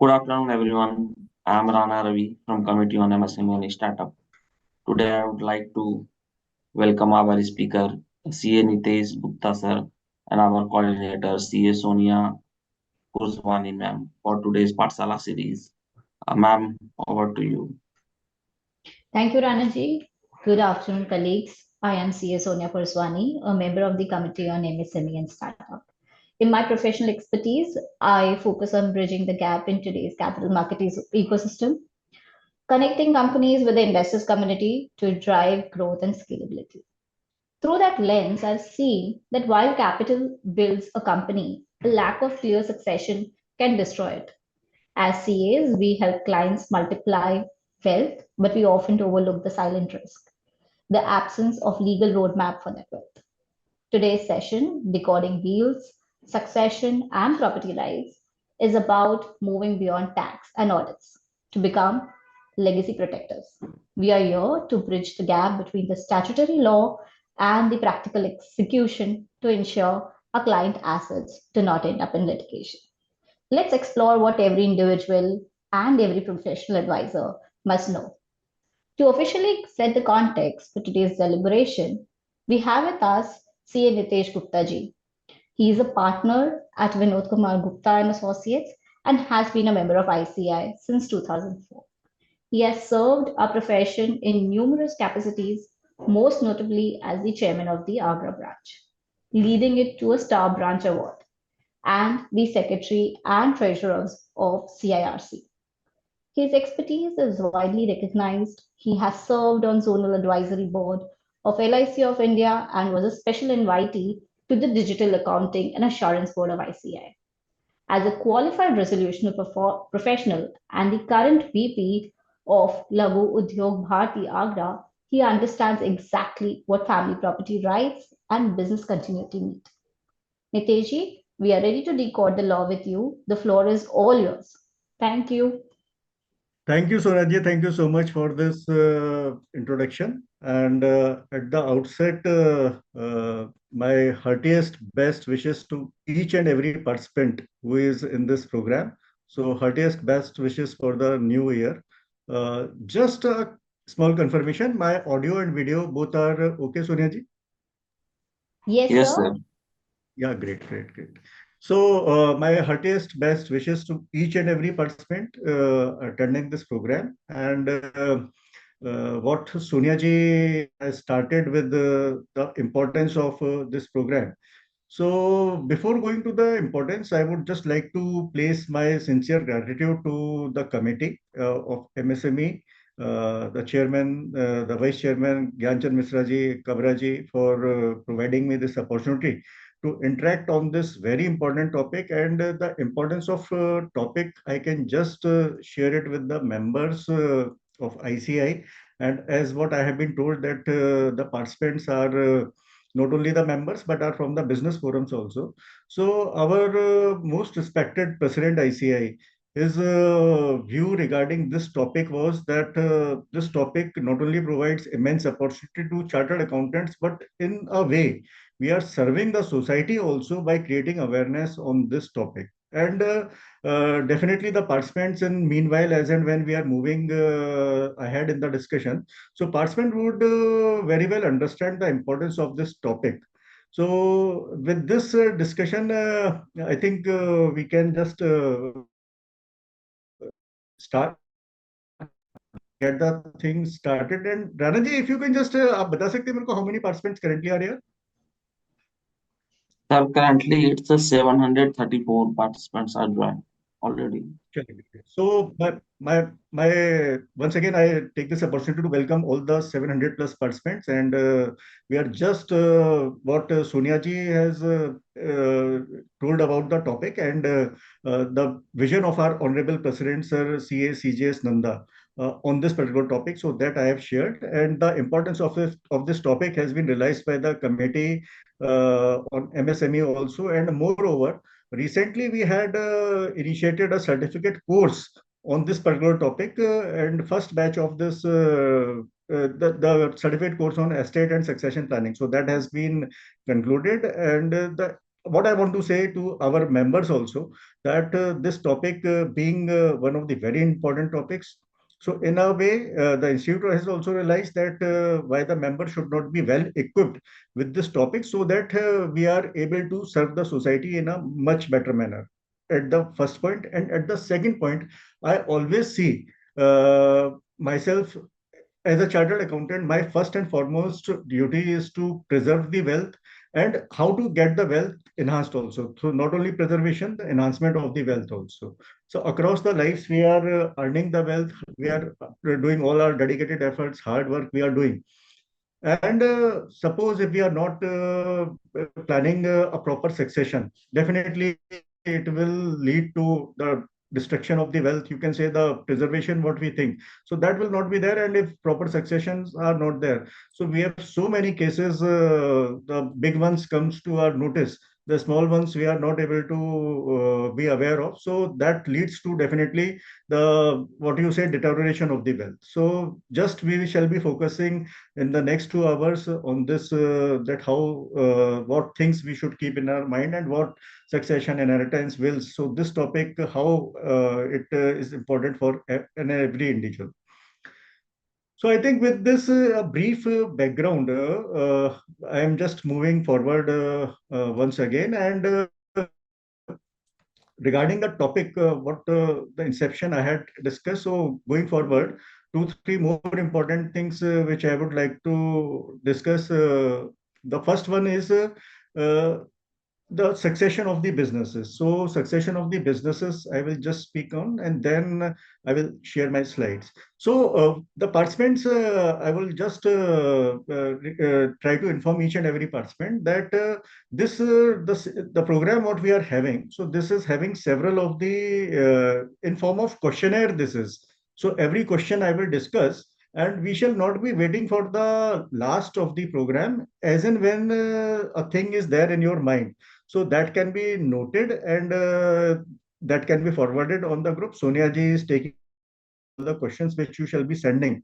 Good afternoon, everyone. I am Rana Ravi from Committee on MSME Startup. Today, I would like to welcome our speaker, CA Nitesh Gupta sir, and our coordinator, CA Sonia Kurswani ma'am, for today's Pathshala series. Ma'am, over to you. Thank you, Ranaji. Good afternoon, colleagues. I am CA Sonia Purswani, a member of the Committee on MSME and Startup. In my professional expertise, I focus on bridging the gap in today's capital market ecosystem, connecting companies with the investors community to drive growth and scalability. Through that lens, I've seen that while capital builds a company, a lack of clear succession can destroy it. As CAs, we help clients multiply wealth, but we often overlook the silent risk, the absence of legal roadmap for that wealth. Today's session, Decoding Deals, Succession, and Property Rights, is about moving beyond tax and audits to become legacy protectors. We are here to bridge the gap between the statutory law and the practical execution to ensure our client assets do not end up in litigation. Let's explore what every individual and every professional advisor must know. To officially set the context for today's deliberation, we have with us CA Nitesh Gupta ji. He is a partner at Vinod Kumar Gupta and Associates and has been a member of ICI since 2004. He has served our profession in numerous capacities, most notably as the chairman of the Agra branch, leading it to a Star Branch Award, and the secretary and treasurer of CIRC. His expertise is widely recognized. He has served on zonal advisory board of LIC of India and was a special invitee to the Digital Accounting and Assurance Board of ICI. As a qualified resolution professional and the current VP of Lagu Udyog Bharti Agra, he understands exactly what family property rights and business continuity mean. Niteshi, we are ready to decode the law with you. The floor is all yours. Thank you. Thank you, Sonaji. Thank you so much for this introduction. And at the outset, my heartiest best wishes to each and every participant who is in this program. So, heartiest best wishes for the new year. Just a small confirmation, my audio and video both are okay, Sonia ji? Yes, Yes, sir. sir. Yeah, great. So, my heartiest best wishes to each and every participant attending this program. And what Sonia ji has started with the importance of this program. So, before going to the importance, I would just like to place my sincere gratitude to the committee of MSME, the chairman, the vice chairman, Gyanchand Misra ji, Kabra ji, for providing me this opportunity to interact on this very important topic. And the importance of topic, I can just share it with the members of ICI. And as what I have been told that the participants are not only the members but are from the business forums also. So our most respected president ICI, his view regarding this topic was that this topic not only provides immense opportunity to chartered accountants, but in a way we are serving the society also by creating awareness on this topic. And definitely the participants in meanwhile, as and when we are moving ahead in the discussion, so participant would very well understand the importance of this topic. So with this discussion, I think we can just start, get the thing started. And Rana ji, if you can just आप बता सकते हैं मेरे को how many participants currently are here? Sir, currently it's a 734 participants are joined already. Chलिए. So my once again I take this opportunity to welcome all the 700 plus participants, and we are just what Sonia ji has told about the topic, and the vision of our honorable president sir CA CJS Nanda on this particular topic. So that I have shared, and the importance of this topic has been realized by the committee on MSME also, and moreover, recently we had initiated a certificate course on this particular topic, and first batch of this the certificate course on estate and succession planning. So that has been concluded, and the what I want to say to our members also, that this topic being one of the very important topics. So in a way, the institute has also realized that why the member should not be well equipped with this topic, so that we are able to serve the society in a much better manner. At the first point, and at the second point, I always see myself as a chartered accountant, my first and foremost duty is to preserve the wealth and how to get the wealth enhanced also. So not only preservation, the enhancement of the wealth also. So across the lives, we are earning the wealth. We are doing all our dedicated efforts, hard work we are doing. And suppose if we are not planning a proper succession, definitely it will lead to the destruction of the wealth. You can say the preservation, what we think. So that will not be there. And if proper successions are not there, so we have so many cases, the big ones comes to our notice. The small ones we are not able to be aware of. So that leads to definitely the, what you say, deterioration of the wealth. So just we shall be focusing in the next 2 hours on this, that how what things we should keep in our mind and what succession inheritance wills. So this topic, how it is important for every individual. So I think with this brief background, I am just moving forward once again. And regarding the topic, what the inception I had discussed. So going forward, 2, 3 more important things which I would like to discuss. The first one is the succession of the businesses. So succession of the businesses, I will just speak on, and then I will share my slides. So the participants, I will just try to inform each and every participant that the program what we are having. So this is having several of the in form of questionnaire. This is, so every question I will discuss, and we shall not be waiting for the last of the program. As and when a thing is there in your mind, so that can be noted, and that can be forwarded on the group. Sonia ji is taking care of all the questions which you shall be sending.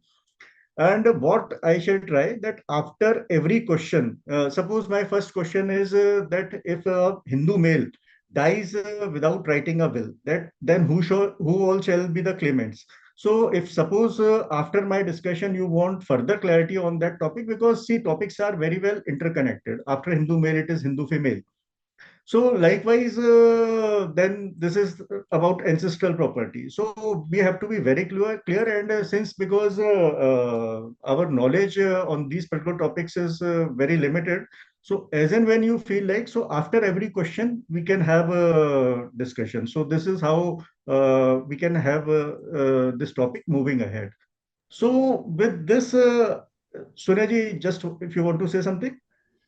And what I shall try that after every question, suppose my first question is that if a Hindu male dies without writing a will, that then who all shall be the claimants? So if suppose after my discussion you want further clarity on that topic, because see, topics are very well interconnected. After Hindu male, it is Hindu female. So likewise, then this is about ancestral property. So we have to be very clear, and since because our knowledge on these particular topics is very limited, so as and when you feel like, so after every question we can have a discussion. So this is how we can have this topic moving ahead. So with this, Sonia ji, just if you want to say something.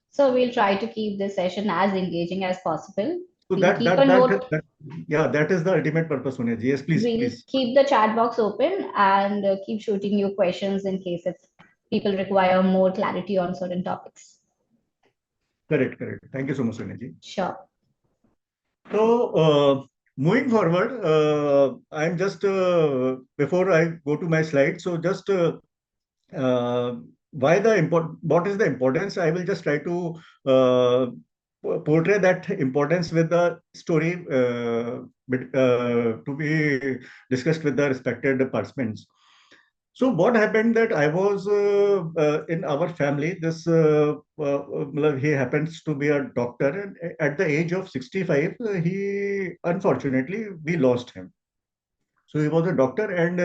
So we'll try to keep this session as engaging as possible. So We'll keep a note. yeah, that is the ultimate purpose, Sonia ji. Yes, please, We'll please. keep the chat box open and keep shooting you questions in case if people require more clarity on certain topics. Correct, correct. Thank you so much, Sonia ji. Sure. So, moving forward, I'm just, before I go to my slide, so just uh, what is the importance? I will just try to portray that importance with the story to be discussed with the respected participants. So what happened that I was in our family. This he happens to be a doctor, and at the age of 65, he unfortunately we lost him. So he was a doctor, and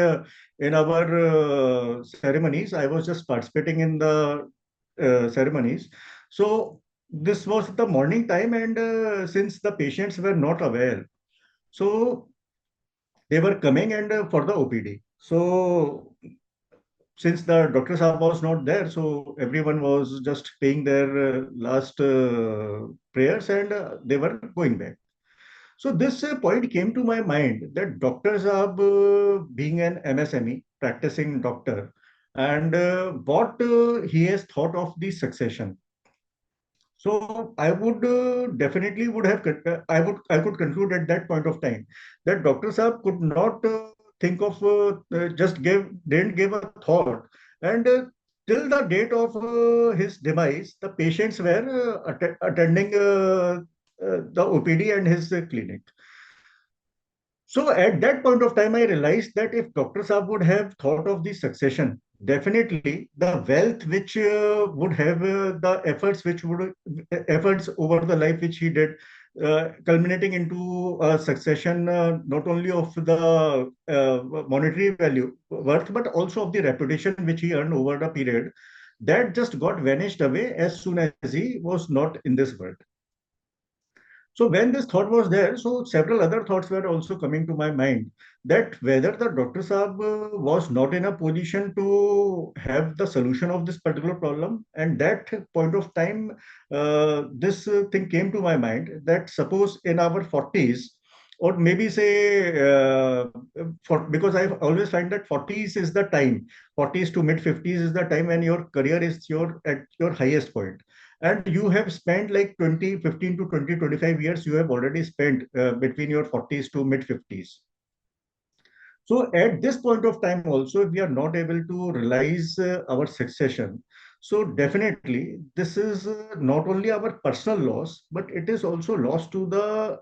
in our ceremonies, I was just participating in the ceremonies. So this was the morning time, and since the patients were not aware, so they were coming and for the OPD. So since the doctor Saab was not there, so everyone was just paying their last prayers, and they were going back. So this point came to my mind that Dr. Saab, being an MSME, practicing doctor, and what he has thought of the succession. So I would definitely would have I could conclude at that point of time that Dr. Saab could not think of just give didn't give a thought, and till the date of his demise, the patients were attending the OPD and his clinic. So at that point of time, I realized that if Dr. Saab would have thought of the succession, definitely the wealth which would have the efforts which would efforts over the life which he did, culminating into a succession not only of the monetary value worth, but also of the reputation which he earned over the period, that just got vanished away as soon as he was not in this world. So when this thought was there, so several other thoughts were also coming to my mind, that whether the Dr. Saab was not in a position to have the solution of this particular problem. And that point of time, this thing came to my mind, that suppose in our 40s, or maybe say, because I always find that 40s is the time, 40s to mid 50s is the time when your career is at your highest point, and you have spent like 20, 15 to 20, 25 years you have already spent between your 40s to mid 50s. So at this point of time also, if we are not able to realize our succession, so definitely this is not only our personal loss, but it is also loss to the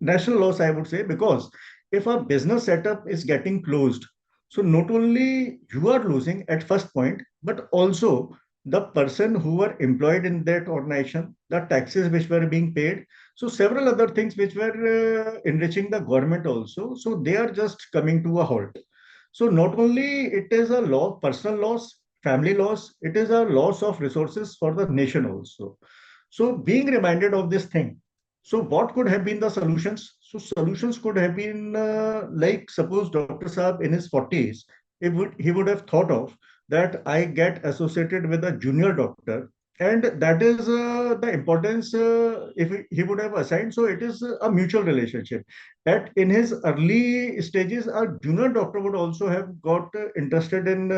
national loss, I would say, because if a business setup is getting closed, so not only you are losing at first point, but also the person who were employed in that organization, the taxes which were being paid, so several other things which were enriching the government also. So they are just coming to a halt. So not only it is a loss, personal loss, family loss, it is a loss of resources for the nation also. So being reminded of this thing. So what could have been the solutions? So solutions could have been like suppose Dr. Saab in his 40s, he would have thought of that I get associated with a junior doctor, and that is the importance if he would have assigned. So it is a mutual relationship. At in his early stages, a junior doctor would also have got interested in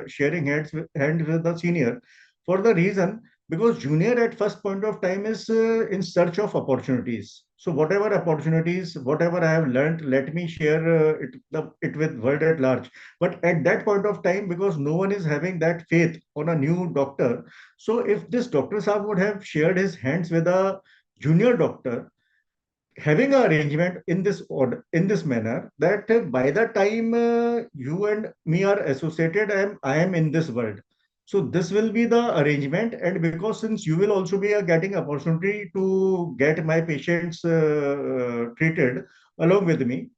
sharing hands with the senior, for the reason because junior at first point of time is in search of opportunities. So whatever opportunities, whatever I have learned, let me share it with world at large. But at that point of time, because no one is having that faith on a new doctor, so if this Dr. Saab would have shared his hands with a junior doctor, having an arrangement in this order, in this manner, that by the time you and me are associated, I am in this world. So this will be the arrangement, and because since you will also be getting opportunity to get my patients treated along with me,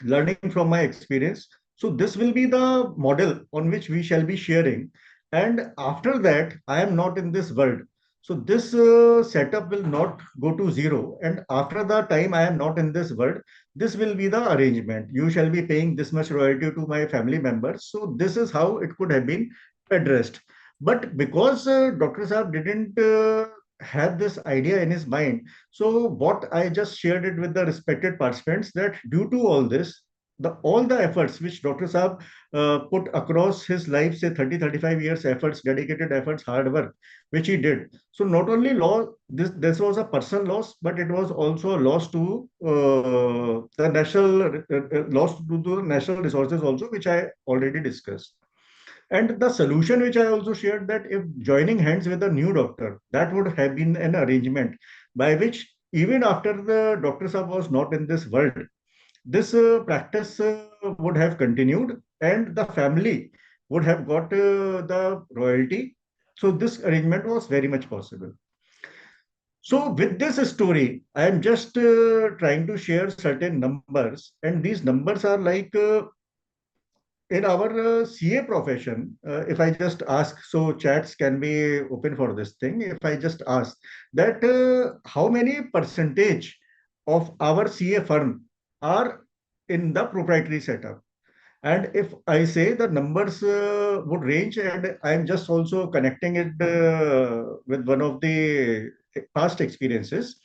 learning from my experience. So this will be the model on which we shall be sharing. And after that, I am not in this world. So this setup will not go to zero. And after the time I am not in this world, this will be the arrangement. You shall be paying this much royalty to my family members. So this is how it could have been addressed. But because Dr. Saab didn't have this idea in his mind, so what I just shared it with the respected participants, that due to all this, all the efforts which Dr. Saab put across his life, say 30, 35 years efforts, dedicated efforts, hard work, which he did. So not only this was a personal loss, but it was also a loss to the national loss to the national resources also, which I already discussed. And the solution which I also shared, that if joining hands with a new doctor, that would have been an arrangement by which even after the Dr. Saab was not in this world, this practice would have continued and the family would have got the royalty. So this arrangement was very much possible. So with this story, I am just trying to share certain numbers, and these numbers are like in our CA profession, if I just ask, so chats can be open for this thing. If I just ask that how many percentage of our CA firm are in the proprietary setup, and if I say the numbers would range, and I'm just also connecting it with one of the past experiences.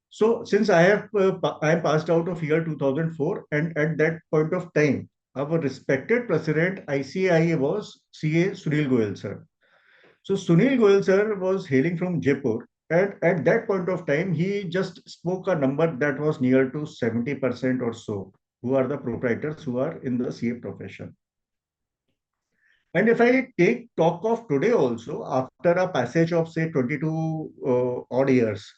So since I am passed out of year 2004, and at that point of time, our respected president ICIA was CA Sunil Goyal sir. So Sunil Goyal sir was hailing from Jaipur, and at that point of time, he just spoke a number that was near to 70% or so, who are the proprietors who are in the CA profession. And if I take talk of today also, after a passage of say 22 odd years,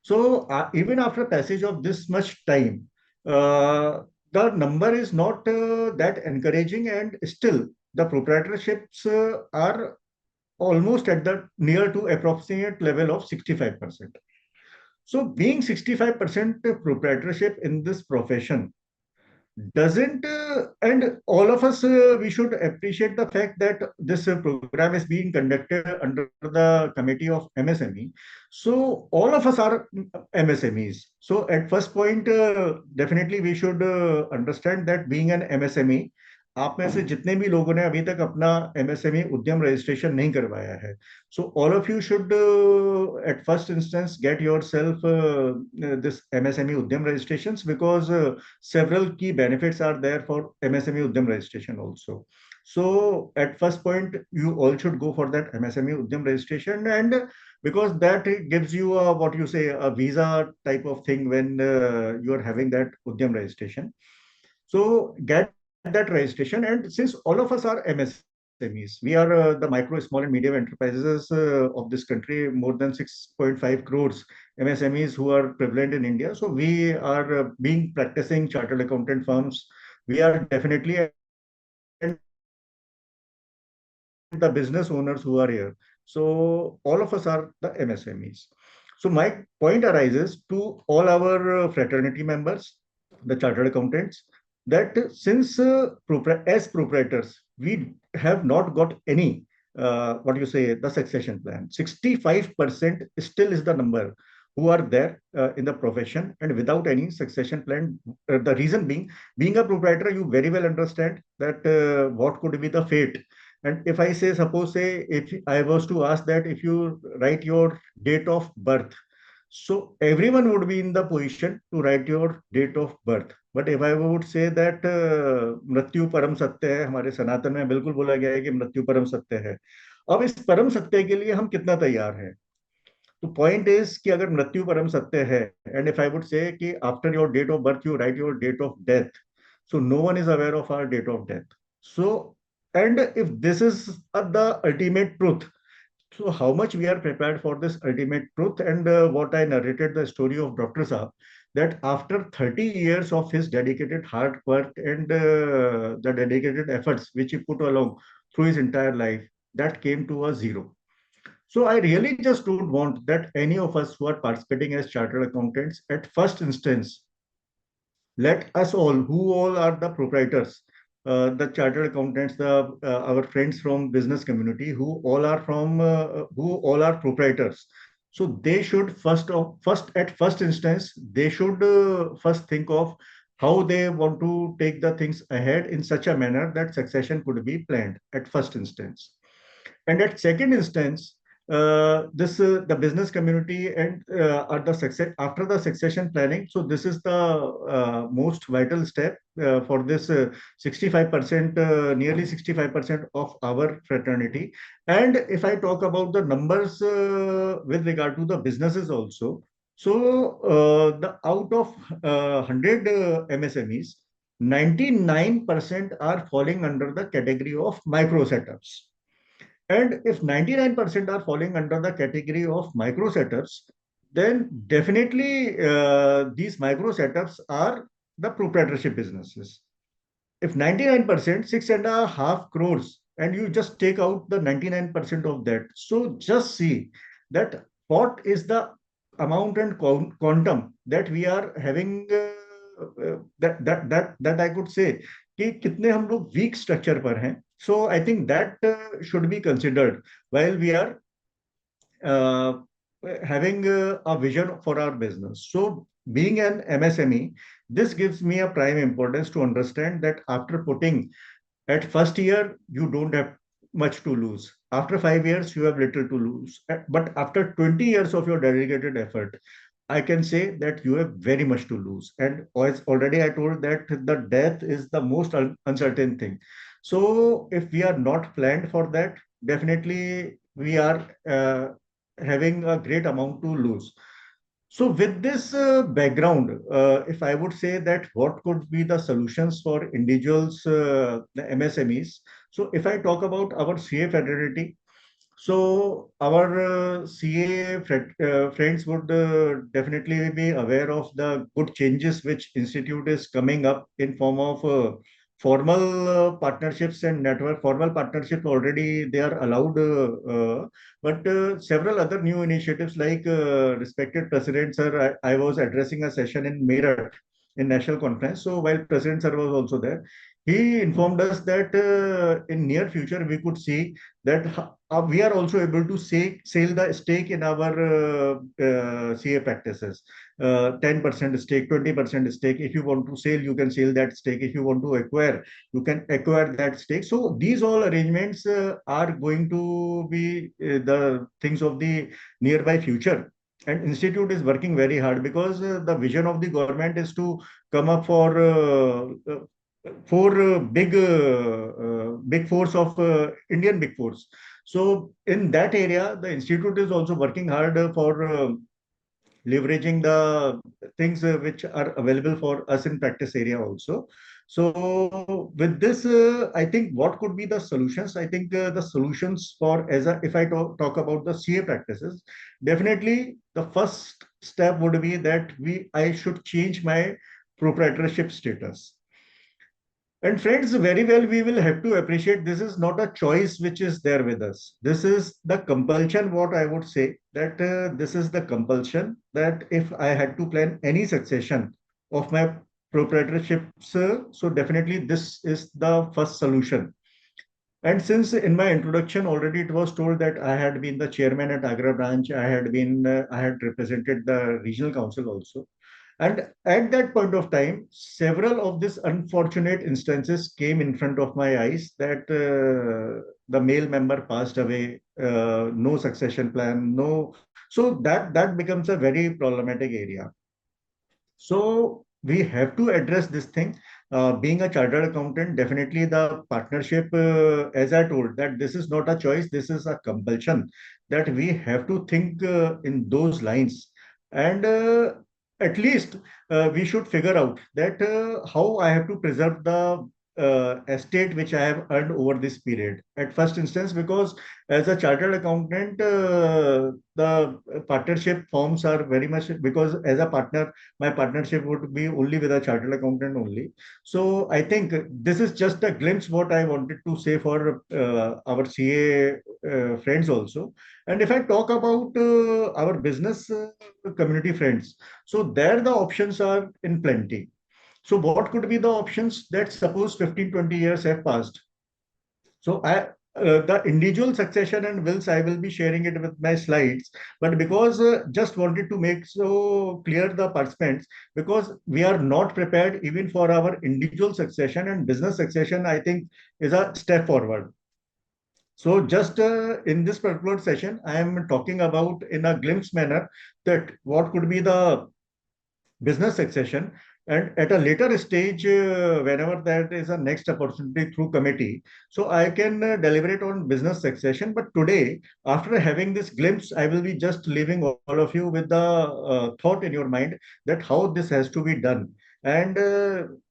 So even after passage of this much time, the number is not that encouraging, and still the proprietorships are almost at the near to approximate level of 65%. So being 65% proprietorship in this profession doesn't and all of us we should appreciate the fact that this program is being conducted under the committee of MSME. So all of us are MSMEs. So at first point, definitely we should understand that being an MSME, आप में से जितने भी लोगों ने अभी तक अपना MSME उद्यम रजिस्ट्रेशन नहीं करवाया है, so all of you should at first instance get yourself this MSME udyam registrations, because several key benefits are there for MSME Udyam registration also. So at first point, you all should go for that MSME Udyam registration, and because that gives you a, what you say, a visa type of thing when you are having that Udyam registration. So get that registration, and since all of us are MSMEs, we are the micro, small, and medium enterprises of this country, more than 6.5 crores MSMEs who are prevalent in India. So we are being practicing chartered accountant firms. We are definitely, and the business owners who are here. So all of us are the MSMEs. So my point arises to all our fraternity members, the chartered accountants, that since as proprietors, we have not got any what you say, the succession plan. 65% still is the number who are there in the profession and without any succession plan. The reason being a proprietor, you very well understand that what could be the fate. And if I say, suppose say, if I was to ask that if you write your date of birth, so everyone would be in the position to write your date of birth. But if I would say that मृत्यु परम सत्य है, हमारे सनातन में बिल्कुल बोला गया है कि मृत्यु परम सत्य है। अब इस परम सत्य के लिए हम कितना तैयार हैं? तो पॉइंट इज कि अगर मृत्यु परम सत्य है, and if I would say कि after your date of birth you write your date of death, so no one is aware of our date of death. So, and if this is the ultimate truth, so how much we are prepared for this ultimate truth? And what I narrated the story of Dr. Saab, that after 30 years of his dedicated hard work and the dedicated efforts which he put along through his entire life, that came to a zero. So I really just don't want that any of us who are participating as chartered accountants, at first instance, let us all, who all are the proprietors, the chartered accountants, the our friends from business community, who all are proprietors. So they should first at first instance, they should first think of how they want to take the things ahead in such a manner that succession could be planned at first instance. And at second instance, this the business community and at the success after the succession planning. So this is the most vital step for this 65%, nearly 65% of our fraternity. And if I talk about the numbers with regard to the businesses also, so the out of 100 MSMEs, 99% are falling under the category of micro setups. And if 99% are falling under the category of micro setups, then definitely these micro setups are the proprietorship businesses. If 99%, 6.5 crores, and you just take out the 99% of that, so just see that what is the amount and quantum that we are having, that I could say कि कितने हम लोग weak structure पर हैं. So I think that should be considered while we are uh, having a vision for our business. So being an MSME, this gives me a prime importance to understand that after putting at first year, you don't have much to lose. After 5 years, you have little to lose. But after 20 years of your dedicated effort, I can say that you have very much to lose. And as already I told that the death is the most uncertain thing. So if we are not planned for that, definitely we are having a great amount to lose. So with this background, if I would say that what could be the solutions for individuals, the MSMEs. So if I talk about our CA fraternity, So our CA friends would definitely be aware of the good changes which institute is coming up in form of formal partnerships and network. Formal partnerships already they are allowed, but several other new initiatives like respected President sir, I was addressing a session in Meerut in national conference. So while President sir was also there, he informed us that in near future we could see that we are also able to sell the stake in our CA practices. 10% stake, 20% stake. If you want to sell, you can sell that stake. If you want to acquire, you can acquire that stake. So these all arrangements are going to be the things of the nearby future. And institute is working very hard because the vision of the government is to come up for four big force of Indian big force. So in that area, the institute is also working hard for leveraging the things which are available for us in practice area also. So with this, I think what could be the solutions? I think the solutions for if I talk about the CA practices, definitely the first step would be that I should change my proprietorship status. And friends, very well, we will have to appreciate this is not a choice which is there with us. This is the compulsion, what I would say, that this is the compulsion that if I had to plan any succession of my proprietorships, so definitely this is the first solution. And since in my introduction already it was told that I had been the chairman at Agra branch, I had represented the regional council also. And at that point of time, several of these unfortunate instances came in front of my eyes that the male member passed away, no succession plan, no. So that becomes a very problematic area. So we have to address this thing. Being a chartered accountant, definitely the partnership, as I told, that this is not a choice, this is a compulsion that we have to think in those lines. And at least we should figure out that how I have to preserve the estate which I have earned over this period. At first instance, because as a chartered accountant, the partnership forms are very much because as a partner my partnership would be only with a chartered accountant only. So I think this is just a glimpse what I wanted to say for our CA friends also. And if I talk about our business community friends, so there the options are in plenty. So what could be the options that suppose 15, 20 years have passed? So the individual succession and wills, I will be sharing it with my slides. But because just wanted to make so clear the participants, because we are not prepared even for our individual succession and business succession, I think is a step forward. So just in this particular session, I am talking about in a glimpse manner that what could be the business succession. And at a later stage, whenever there is a next opportunity through committee, so I can deliberate on business succession. But today, after having this glimpse, I will be just leaving all of you with the thought in your mind that how this has to be done. And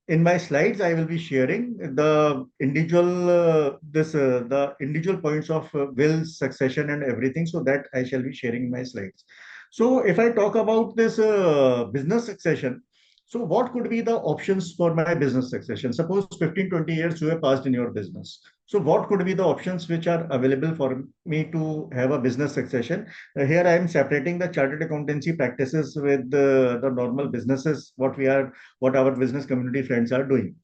in my slides, I will be sharing the individual the individual points of will, succession, and everything. So that I shall be sharing in my slides. So if I talk about this business succession, so what could be the options for my business succession? Suppose 15, 20 years you have passed in your business. So what could be the options which are available for me to have a business succession? Here I am separating the chartered accountancy practices with the normal businesses, what our business community friends are doing.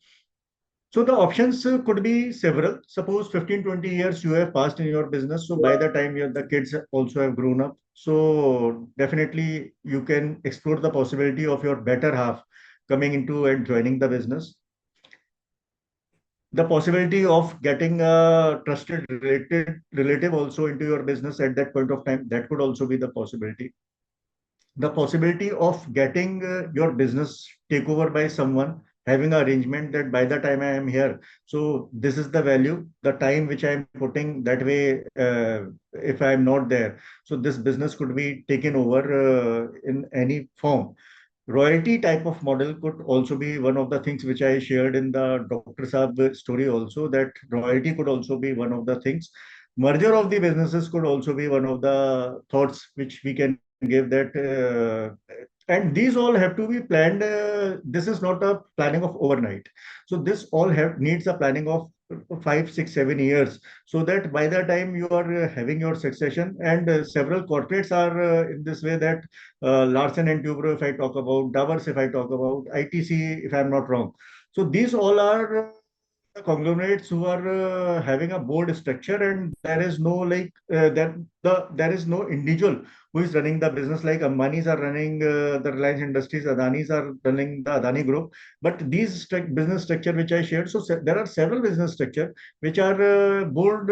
So the options could be several. Suppose 15, 20 years you have passed in your business. So by the time the kids also have grown up. So definitely you can explore the possibility of your better half coming into and joining the business. The possibility of getting a trusted relative also into your business at that point of time, that could also be the possibility. The possibility of getting your business takeover by someone, having an arrangement that by the time I am here, so this is the value, the time which I am putting that way. If I am not there, so this business could be taken over in any form. Royalty type of model could also be one of the things which I shared in the Dr. Saab story also, that royalty could also be one of the things. merger of the businesses could also be one of the thoughts which we can give that and these all have to be planned. This is not a planning of overnight. So this all have needs a planning of 5, 6, 7 years, so that by the time you are having your succession, and several corporates are in this way, that Larsen and Toubro, if I talk about, Davers, if I talk about, ITC, if I'm not wrong. So these all are conglomerates who are having a board structure, and there is no there is no individual who is running the business, like Ambanis are running the Reliance Industries, Adanis are running the Adani Group. But these business structure which I shared, so there are several business structure which are board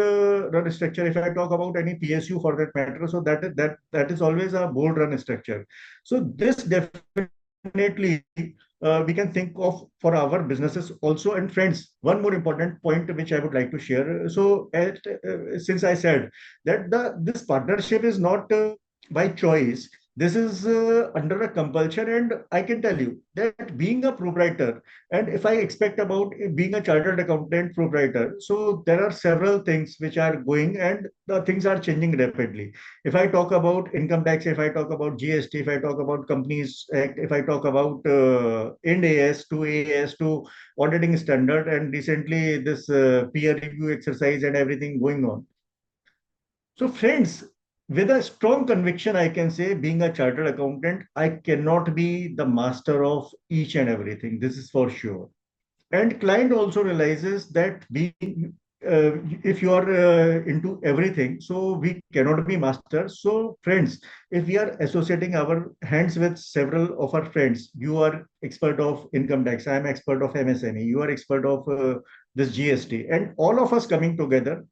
run structure. If I talk about any PSU for that matter, so that is always a board run structure. So this definitely we can think of for our businesses also. And friends, one more important point which I would like to share. So since I said that this partnership is not by choice, this is under a compulsion. And I can tell you that being a proprietor, and if I expect about being a chartered accountant proprietor, so there are several things which are going, and the things are changing rapidly. If I talk about income tax, if I talk about GST, if I talk about Companies Act, if I talk about Ind AS to AS to auditing standard, and recently this peer review exercise and everything going on. So, friends, with a strong conviction, I can say, being a chartered accountant, I cannot be the master of each and everything. This is for sure. And client also realizes that being if you are into everything, so we cannot be masters. So friends, if we are associating our hands with several of our friends, you are expert of income tax, I am expert of MSME, you are expert of this GST, and all of us coming together.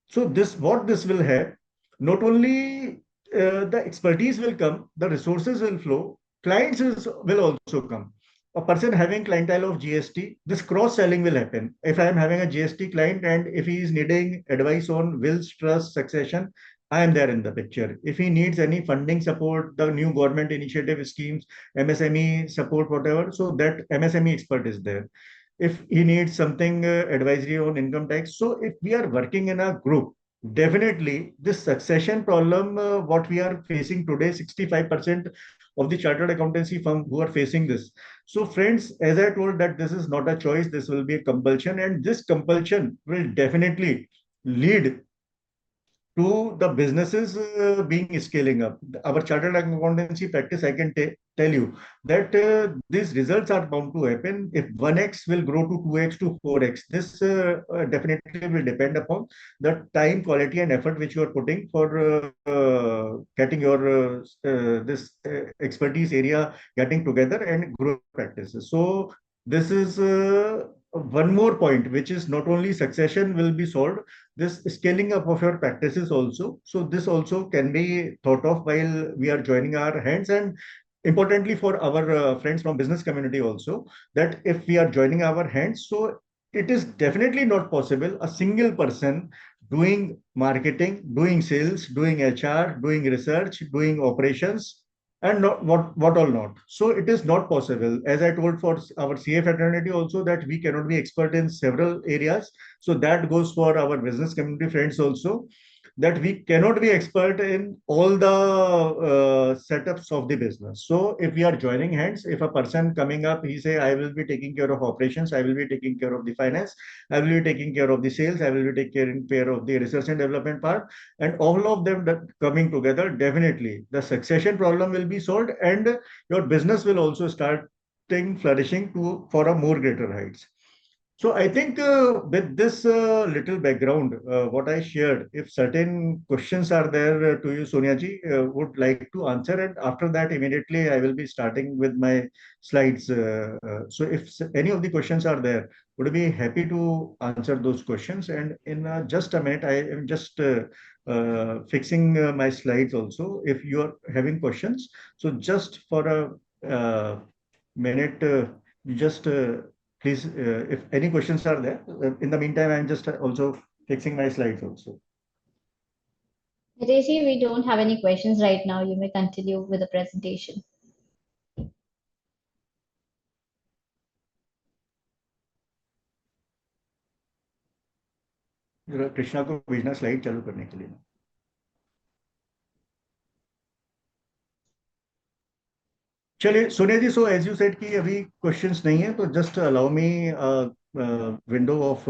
So this what this will have, not only the expertise will come, the resources will flow, will also come. A person having clientele of GST, this cross selling will happen. If I am having a GST client, and if he is needing advice on wills, trust, succession, I am there in the picture. If he needs any funding support, the new government initiative schemes, MSME support, whatever, so that MSME expert is there. If he needs something advisory on income tax, so if we are working in a group, definitely this succession problem what we are facing today, 65% of the chartered accountancy firm who are facing this. So friends, as I told, that this is not a choice, this will be a compulsion, and this compulsion will definitely lead to the businesses being scaling up. Our chartered accountancy practice, I can tell you that these results are bound to happen. If 1x will grow to 2x to 4x, this definitely will depend upon the time, quality, and effort which you are putting for getting your this expertise area getting together and grow practices. So this is one more point, which is not only succession will be solved, this scaling up of your practices also. So this also can be thought of while we are joining our hands. And importantly for our friends from business community also, that if we are joining our hands, so it is definitely not possible a single person doing marketing, doing sales, doing HR, doing research, doing operations, and not what all not. So it is not possible. As I told for our CA fraternity also, that we cannot be expert in several areas. So that goes for our business community friends also, that we cannot be expert in all the setups of the business. So if we are joining hands, if a person coming up, he say, I will be taking care of operations, I will be taking care of the finance, I will be taking care of the sales, I will be taking care of the research and development part, and all of them that coming together, definitely the succession problem will be solved, and your business will also start flourishing to for a more greater heights. So I think with this little background, what I shared, if certain questions are there to you, Sonia ji, would like to answer, and after that, immediately I will be starting with my slides. So if any of the questions are there, would be happy to answer those questions. And in just a minute, I am just fixing my slides also. If you are having questions, so just for a minute, you just please, if any questions are there. In the meantime, I'm just also fixing my slides also. Hiteshi, we don't have any questions right now. You may continue with the presentation. जरा कृष्णा को भेजना slide चालू करने के लिए. चलिए सोनिया जी, so as you said कि अभी क्वेश्चंस नहीं है, तो just allow me window of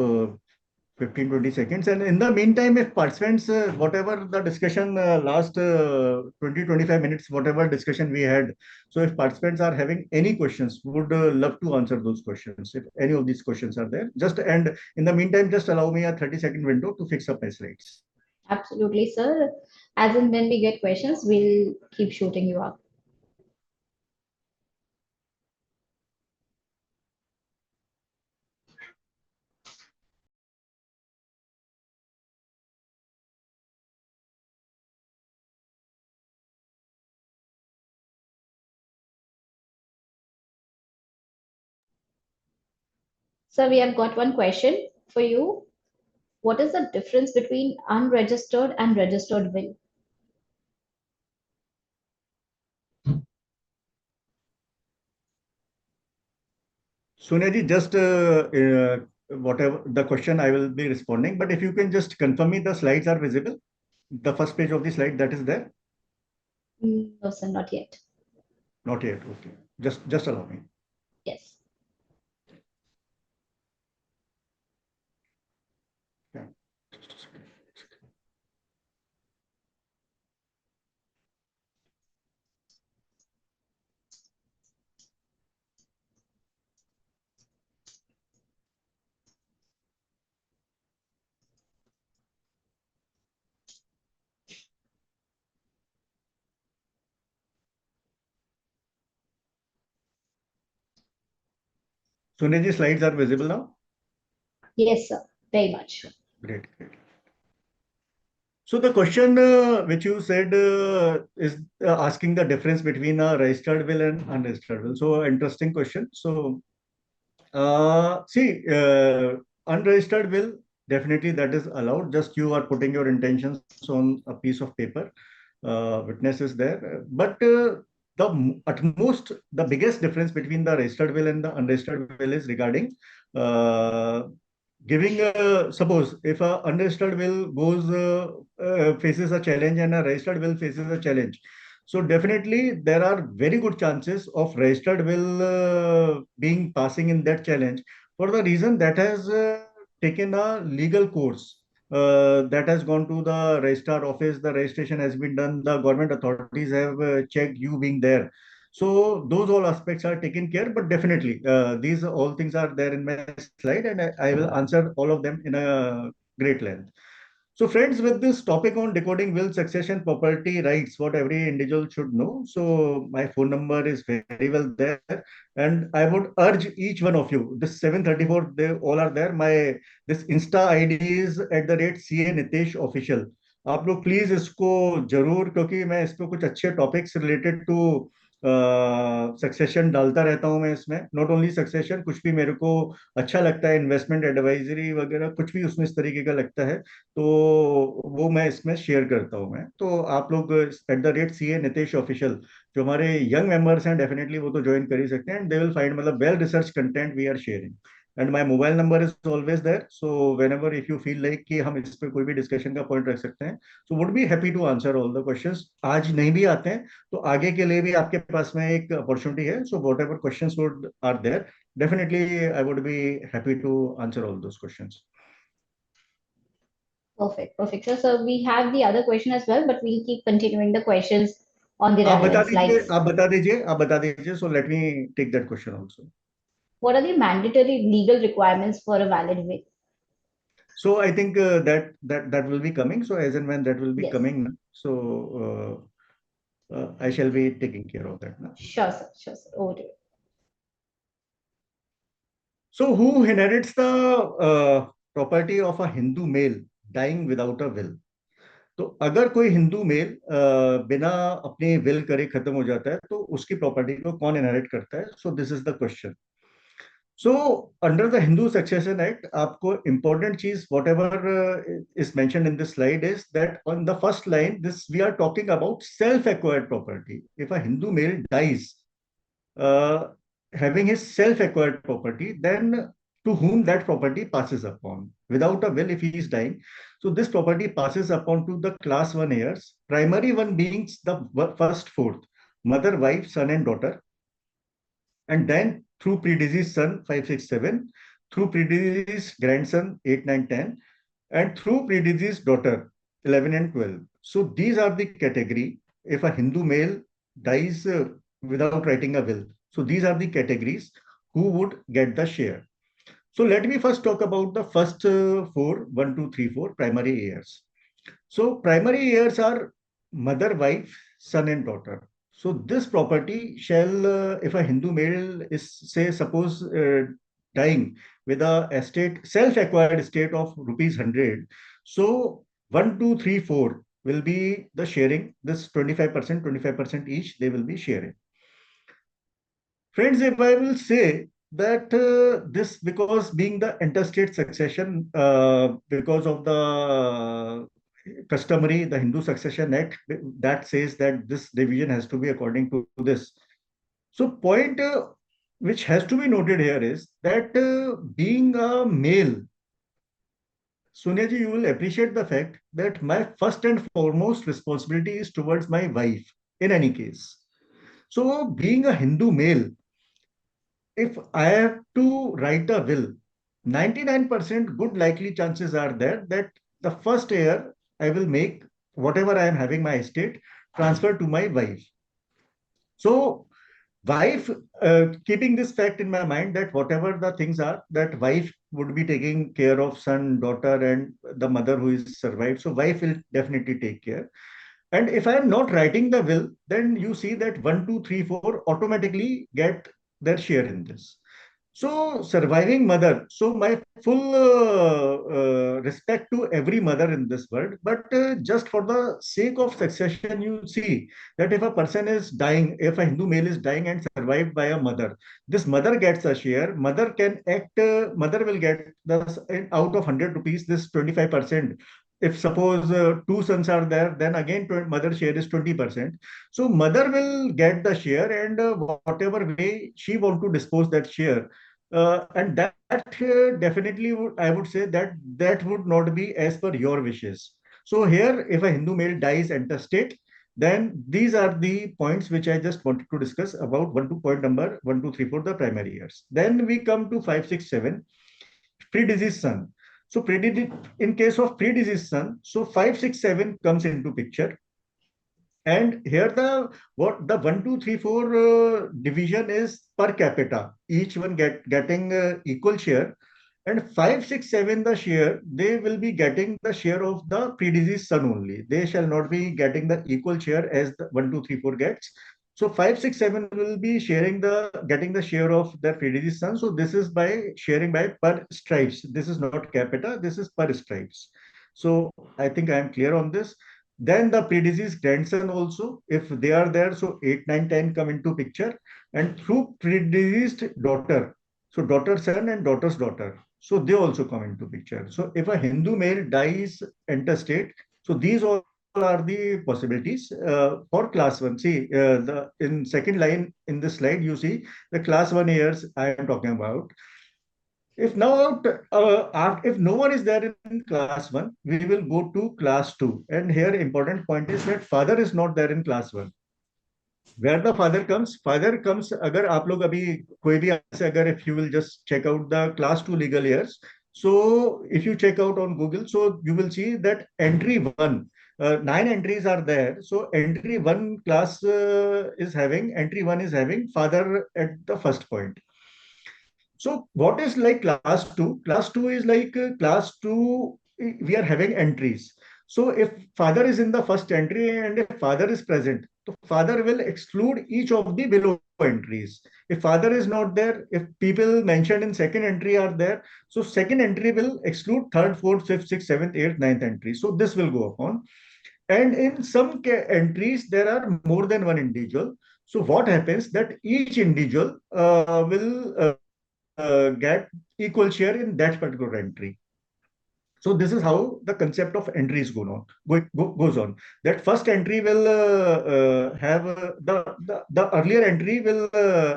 15-20 seconds, and in the meantime, if participants, whatever the discussion last 20-25 minutes, whatever discussion we had, so if participants are having any questions, would love to answer those questions. If any of these questions are there, just, and in the meantime, just allow me a 30-second window to fix up my slides. Absolutely, sir. As and when we get questions, we'll keep shooting you up. Sir, we have got one question for you. What is the difference between unregistered and registered will? Sonia ji, just whatever the question, I will be responding, but if you can just confirm me the slides are visible, the first page of the slide that is there. No, sir, not yet. Not yet. Okay. Just allow me. Yes. Yeah. Sonia ji, slides are visible now. Yes, sir. Very much. Great, great. So the question which you said is asking the difference between a registered will and unregistered will. So interesting question. So see, unregistered will, definitely that is allowed. Just you are putting your intentions on a piece of paper. Witness is there. But the biggest difference between the registered will and the unregistered will is regarding uh, giving suppose if a unregistered will goes faces a challenge and a registered will faces a challenge, so definitely there are very good chances of registered will being passing in that challenge, for the reason that has taken a legal course, that has gone to the registrar office, the registration has been done, the government authorities have checked you being there. So those all aspects are taken care, but definitely these all things are there in my slide, and I will answer all of them in a great length. So friends, with this topic on decoding will, succession, property rights, what every individual should know. So my phone number is very well there, and I would urge each one of you. This 734, they all are there. My this Insta ID is @CA Nitesh Official. आप लोग please इसको जरूर, क्योंकि मैं इस पे कुछ अच्छे टॉपिक्स रिलेटेड टू सक्सेशन डालता रहता हूँ मैं इसमें, नॉट ओनली सक्सेशन, कुछ भी मेरे को अच्छा लगता है, इन्वेस्टमेंट एडवाइजरी वगैरह कुछ भी उसमें इस तरीके का लगता है, तो वो मैं इसमें शेयर करता हूँ मैं। तो आप लोग @CA Nitesh Official, जो हमारे यंग मेंबर्स हैं, डेफिनेटली वो तो ज्वाइन कर ही सकते हैं, एंड दे विल फाइंड मतलब well research content we are sharing, and my mobile number is always there, so whenever if you feel like कि हम इस पे कोई भी डिस्कशन का पॉइंट रख सकते हैं, so would be happy to answer all the questions. आज नहीं भी आते हैं तो आगे के लिए भी आपके पास में एक अपॉर्चुनिटी है, so whatever questions would are there, definitely I would be happy to answer all those questions. Perfect. Perfect, sir. So we have the other question as well, but we'll keep continuing the questions on the आप बता relevant दीजिए, slides. so let me take that question also. What are the mandatory legal requirements for a valid will? So I think that will be coming. So as and when that will be Yes. coming, so I shall be taking care of that now. Sure, sir. Sure, sir. Over to you. So who inherits the property of a Hindu male dying without a will? तो अगर कोई Hindu mail बिना अपने will करे खत्म हो जाता है, तो उसकी प्रॉपर्टी को कौन इनहेरिट करता है? So this is the question. So under the Hindu Succession Act, आपको important चीज whatever is mentioned in this slide is that on the first line, this we are talking about self-acquired property. If a Hindu male dies, uh, having his self-acquired property, then to whom that property passes upon. Without a will, if he is dying, so this property passes upon to the class 1 heirs, primary one being the first fourth, mother, wife, son, and daughter, and then through predeceased son 5, 6, 7, through predeceased grandson 8, 9, 10, and through predeceased daughter 11 and 12. So these are the category if a Hindu male dies without writing a will. So these are the categories who would get the share. So let me first talk about the first four, 1, 2, 3, 4 primary heirs. So primary heirs are mother, wife, son, and daughter. So this property shall, if a Hindu male is, say, suppose dying with a estate, self-acquired estate of rupees 100. So 1, 2, 3, 4 will be the sharing. This 25%, 25% each, they will be sharing. Friends, if I will say that this, because being the interstate succession, because of the customary, the Hindu Succession Act, that says that this division has to be according to this. So point which has to be noted here is that being a male, Sonia ji, you will appreciate the fact that my first and foremost responsibility is towards my wife in any case. So being a Hindu male, if I have to write a will, 99% good likely chances are there that the first year I will make whatever I am having my estate transfer to my wife. So wife, keeping this fact in my mind that whatever the things are, that wife would be taking care of son, daughter, and the mother who is survived. So wife will definitely take care. And if I am not writing the will, then you see that 1, 2, 3, 4 automatically get their share in this. So, surviving mother. So, my full respect to every mother in this world. But just for the sake of succession, you see that if a person is dying, if a Hindu male is dying and survived by a mother, this mother gets a share. Mother can act, mother will get the out of 100 rupees, this 25%. If suppose two sons are there, then again mother share is 20%. So mother will get the share, and whatever way she want to dispose that share, and that definitely I would say that that would not be as per your wishes. So here, if a Hindu male dies intestate, then these are the points which I just wanted to discuss about one to point number 1, 2, 3, 4, the primary years. Then we come to 5, 6, 7, predeceased son. So in case of predeceased son, so 5, 6, 7 comes into picture. And here the what the 1, 2, 3, 4 division is per capita. Each one getting equal share, and 5, 6, 7 the share they will be getting the share of the predeceased son only. They shall not be getting the equal share as the 1, 2, 3, 4 gets. So 5, 6, 7 will be sharing the getting the share of their predeceased son. So this is by sharing by per stripes. This is not capita. This is per stripes. So I think I am clear on this. Then the predeceased grandson also, if they are there, so 8, 9, 10 come into picture. And through predeceased daughter, so daughter's son and daughter's daughter, so they also come into picture. So if a Hindu male dies intestate, so these all are the possibilities for class 1. See, the in second line in this slide, you see the class 1 years I am talking about. If now, if no one is there in class 1, we will go to class 2. And here important point is that father is not there in class 1. Where the father comes, अगर आप लोग अभी कोई भी ऐसे अगर if you will just check out the class 2 legal years, so if you check out on Google, so you will see that entry 1, 9 entries are there. So entry 1 class is having, entry 1 is having father at the first point. So what is like class 2? Class 2 is like class 2, we are having entries. So if father is in the first entry and if father is present, so father will exclude each of the below entries. If father is not there, if people mentioned in second entry are there, so second entry will exclude third, fourth, fifth, sixth, seventh, eighth, ninth entry. So this will go upon. And in some entries, there are more than one individual. So what happens that each individual will get equal share in that particular entry. So this is how the concept of entries goes on. That first entry will have the earlier entry will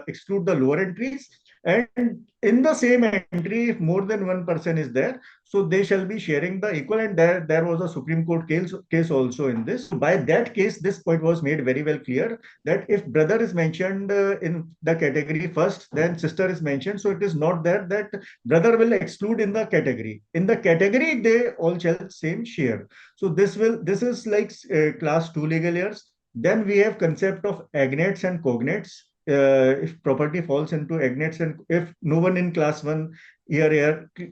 exclude the lower entries, And in the same entry, if more than one person is there, so they shall be sharing the equal. And there was a Supreme Court case also in this. By that case, this point was made very well clear that if brother is mentioned in the category first, then sister is mentioned. So it is not there that brother will exclude in the category. In the category, they all shall same share. So this is like class 2 legal heirs. Then we have concept of agnates and cognates. If property falls into agnates, and if no one in class 1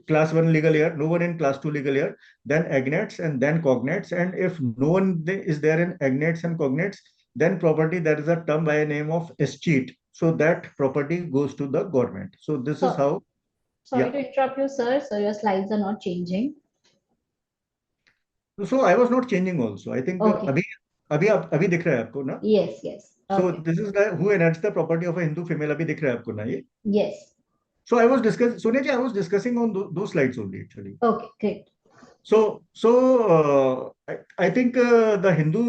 class 1 legal year, no one in class 2 legal year, then agnates and then cognates. And if no one is there in agnates and cognates, then property, there is a term by a name of escheat. So that property goes to the government. So this is So, how, sorry yeah. to interrupt you, sir. So your slides are not changing. So I was not changing also. I think Okay. अभी दिख रहा है आपको ना? Yes, yes. So Okay. this is the who enacts the property of a Hindu female. अभी दिख रहा है आपको ना ये? Yes. So I was discussing, Sonia ji, I was discussing on those slides only actually. Okay, great. I think the Hindu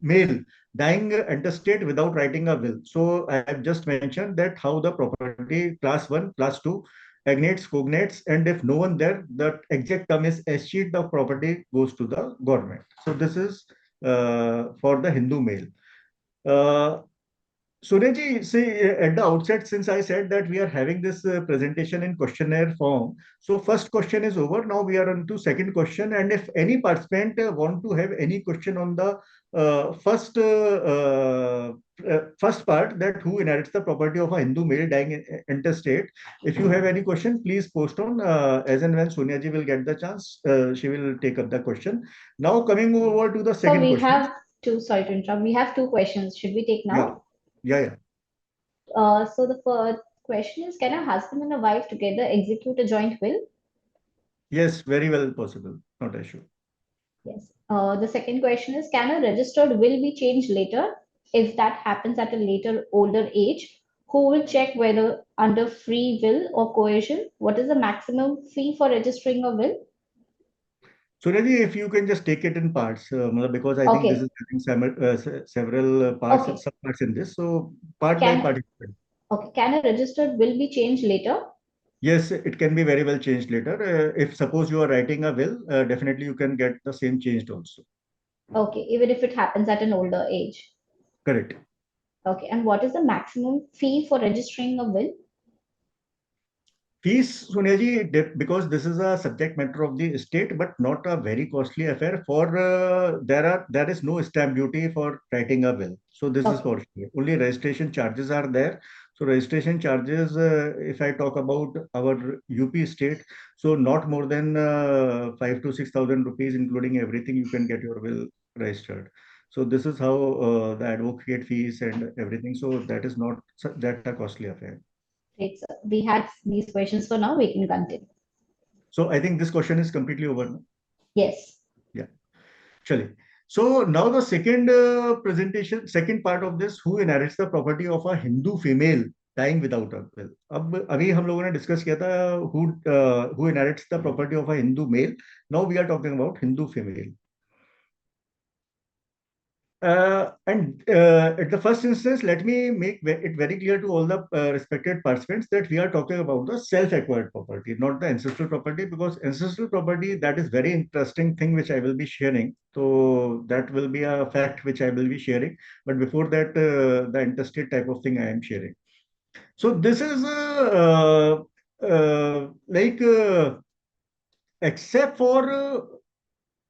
male dying intestate without writing a will. So I have just mentioned that how the property class 1, class 2, agnates, cognates, and if no one there, the exact term is escheat, the property goes to the government. So this is for the Hindu male. Uh, Suryaji, see, at the outset, since I said that we are having this presentation in questionnaire form, so first question is over. Now we are on to second question. And if any participant want to have any question on the first part, that who inherits the property of a Hindu male dying intestate, if you have any question, please post on as and when Sonyaji will get the chance, she will take up the question. Now coming over to the So second we question. have two, sorry to interrupt. We have two questions. Should we take Yeah, now? yeah. So the first question is, can a husband and a wife together execute a joint will? Yes, very well possible. Not an issue. Yes. The second question is, can a registered will be changed later? If that happens at a later, older age, who will check whether under free will or coercion? What is the maximum fee for registering a will? Suryaji, if you can just take it in parts, because I think this Okay. is having several parts, Okay. subparts in this. So part by Can part. okay. Can a registered will be changed later? Yes, it can be very well changed later. If suppose you are writing a will, definitely you can get the same changed also. Okay, even if it happens at an older age. Correct. Okay. And what is the maximum fee for registering a will? Fees, Suniaji, because this is a subject matter of the state, but not a very costly affair. For there is no stamp duty for writing a will. So this is Okay. for sure. Only registration charges are there. So registration charges, if I talk about our UP state, so not more than 5 to 6,000 rupees, including everything, you can get your will registered. So this is how the advocate fees and everything. So that is not that a costly affair. Great, sir. We had these questions for now. We can continue. So I think this question is completely over now. Yes. Yeah, chale. So now the second presentation, second part of this, who inherits the property of a Hindu female dying without a will. अब अभी हम लोगों ने discuss किया था who inherits the property of a Hindu male. Now we are talking about Hindu female. At the first instance, let me make it very clear to all the respected participants that we are talking about the self-acquired property, not the ancestral property, because ancestral property, that is very interesting thing which I will be sharing. So that will be a fact which I will be sharing. But before that, the interstate type of thing I am sharing. So this is like except for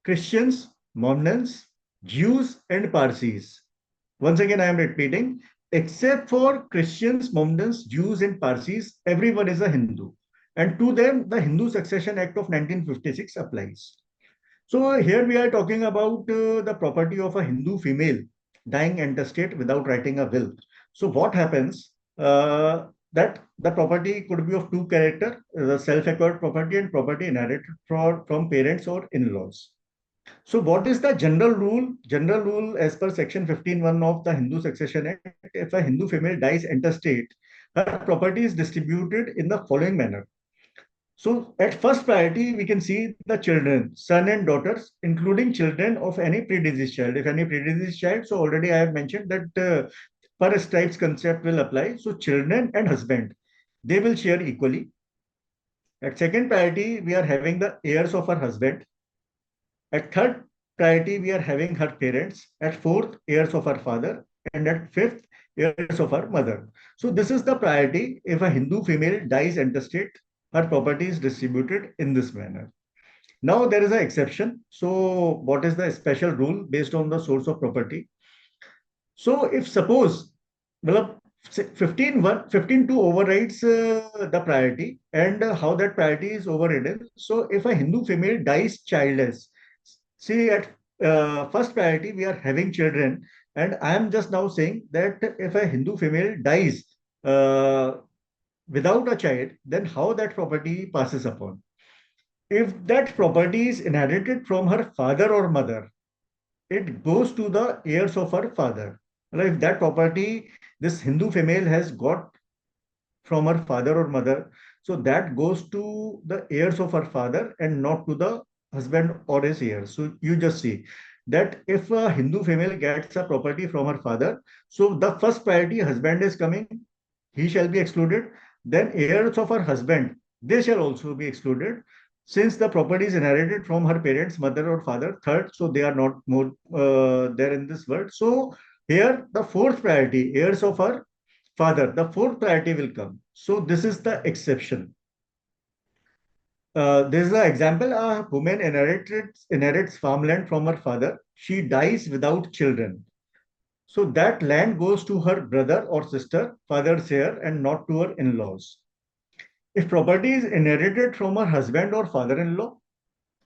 Christians, Mormons, Jews, and Parsis. Once again, I am repeating, except for Christians, Mormons, Jews, and Parsis, everyone is a Hindu. And to them, the Hindu Succession Act of 1956 applies. So here we are talking about the property of a Hindu female dying intestate without writing a will. So what happens? That the property could be of two character, the self-acquired property and property inherited from parents or in-laws. So what is the general rule? General rule as per section 15(1) of the Hindu Succession Act, if a Hindu female dies intestate, her property is distributed in the following manner. So at first priority, we can see the children, son and daughters, including children of any predeceased child. If any predeceased child, so already I have mentioned that per stripes concept will apply. So children and husband. they will share equally. At second priority, we are having the heirs of her husband. At third priority, we are having her parents. At fourth, heirs of her father. And at fifth, heirs of her mother. So this is the priority. If a Hindu female dies intestate, her property is distributed in this manner. Now there is an exception. So what is the special rule based on the source of property? So if suppose, well, 15 overrides the priority, and how that priority is overridden. So if a Hindu female dies childless, see at first priority we are having children, and I am just now saying that if a Hindu female dies uh, without a child, then how that property passes upon. If that property is inherited from her father or mother, it goes to the heirs of her father. Well, if that property this Hindu female has got from her father or mother, so that goes to the heirs of her father and not to the husband or his heirs. So you just see that if a Hindu female gets a property from her father, so the first priority husband is coming, he shall be excluded. Then heirs of her husband, they shall also be excluded. Since the property is inherited from her parents, mother or father, third, so they are not more there in this world. So here the fourth priority, heirs of her father, the fourth priority will come. So this is the exception. This is an example. A woman inherits farmland from her father. She dies without children. So that land goes to her brother or sister, father's heir, and not to her in-laws. If property is inherited from her husband or father-in-law,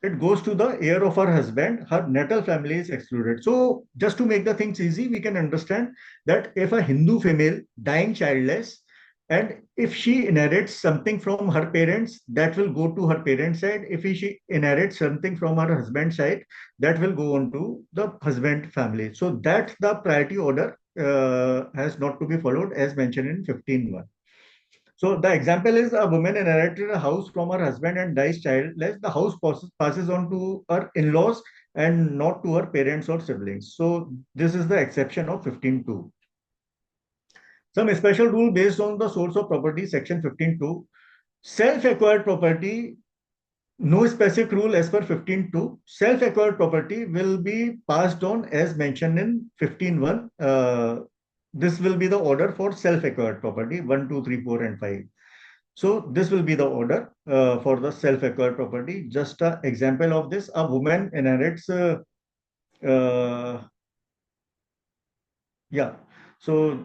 it goes to the heir of her husband. Her natal family is excluded. So just to make the things easy, we can understand that if a Hindu female dying childless, and if she inherits something from her parents, that will go to her parents' side. If she inherits something from her husband's side, that will go on to the husband family. So that's the priority order has not to be followed as mentioned in 15.1. So the example is a woman inherited a house from her husband and dies childless. The house passes on to her in-laws and not to her parents or siblings. So this is the exception of 15.2. Some special rule based on the source of property, section 15.2. Self-acquired property, no specific rule as per 15.2. Self-acquired property will be passed on as mentioned in 15.1. This will be the order for self-acquired property, 1, 2, 3, 4, and 5. So this will be the order for the self-acquired property. Just an example of this, a woman inherits, uh, yeah. So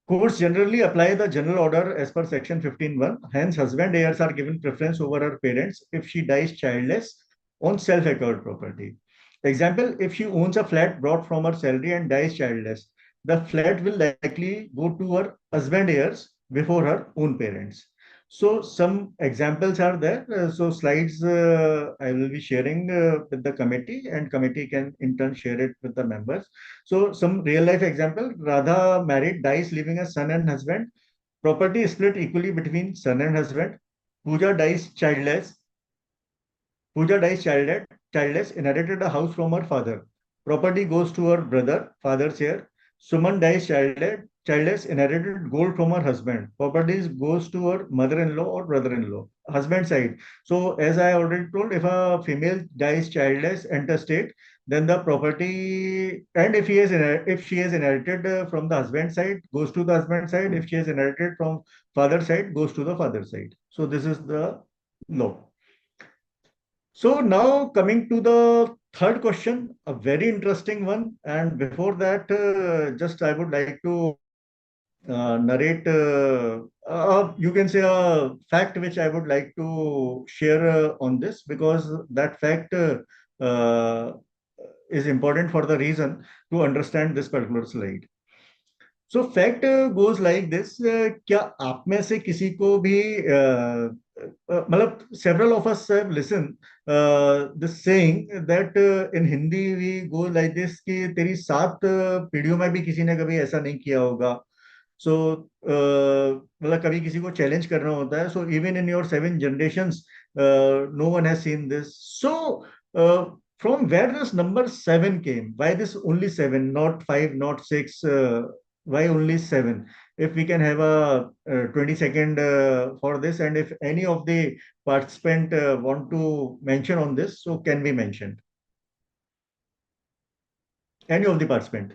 courts generally apply the general order as per section 15.1. Hence, husband heirs are given preference over her parents if she dies childless on self-acquired property. Example, if she owns a flat brought from her salary and dies childless, the flat will likely go to her husband heirs before her own parents. So some examples are there. So slides I will be sharing with the committee, and committee can in turn share it with the members. So some real life example, Radha married, dies leaving a son and husband. Property is split equally between son and husband. Pooja dies childless. Pooja dies childless, inherited a house from her father. Property goes to her brother, father's heir. Suman dies childless, inherited gold from her husband. Property goes to her mother-in-law or brother-in-law, husband side. So as I already told, if a female dies childless, intestate, then the property, and if she has inherited from the husband side, goes to the husband side. If she has inherited from father side, goes to the father side. So this is the law. So now coming to the third question, a very interesting one. And before that, just I would like to narrate, you can say a fact which I would like to share on this, because that fact uh, is important for the reason to understand this particular slide. So fact goes like this, क्या आप में से किसी को भी मतलब several of us have listen this saying that in Hindi we go like this कि तेरी 7 पीढ़ियों में भी किसी ने कभी ऐसा नहीं किया होगा. सो मतलब कभी किसी को चैलेंज करना होता है. So even in your 7 generations no one has seen this. So from where this number 7 came? Why this only 7, not 5, not 6? Why only 7? if we can have a 20-second for this, and if any of the participant want to mention on this, so can be mentioned. Any of the participant.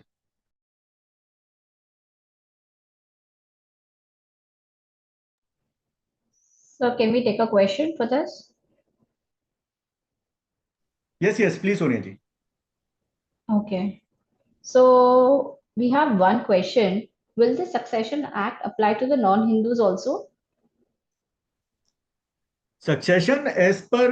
So can we take a question for this? Yes, yes, please, Sonia ji. Okay. So we have one question. Will the Succession Act apply to the non-Hindus also? Succession as per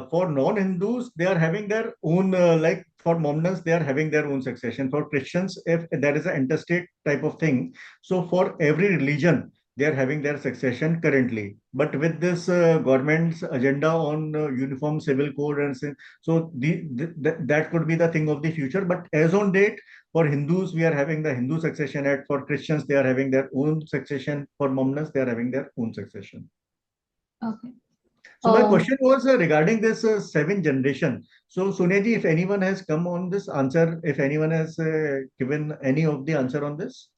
for non-Hindus they are having their own like for Mormons they are having their own succession. For Christians, if there is an interstate type of thing, so for every religion they are having their succession currently. But with this government's agenda on uniform civil code and so that could be the thing of the future. But as on date, for Hindus, we are having the Hindu Succession Act. For Christians, they are having their own succession. For Mormons, they are having their own succession. Okay. So my question was regarding this seven generation. So Sonia ji, if anyone has come on this answer, if anyone has given any of the answer on this.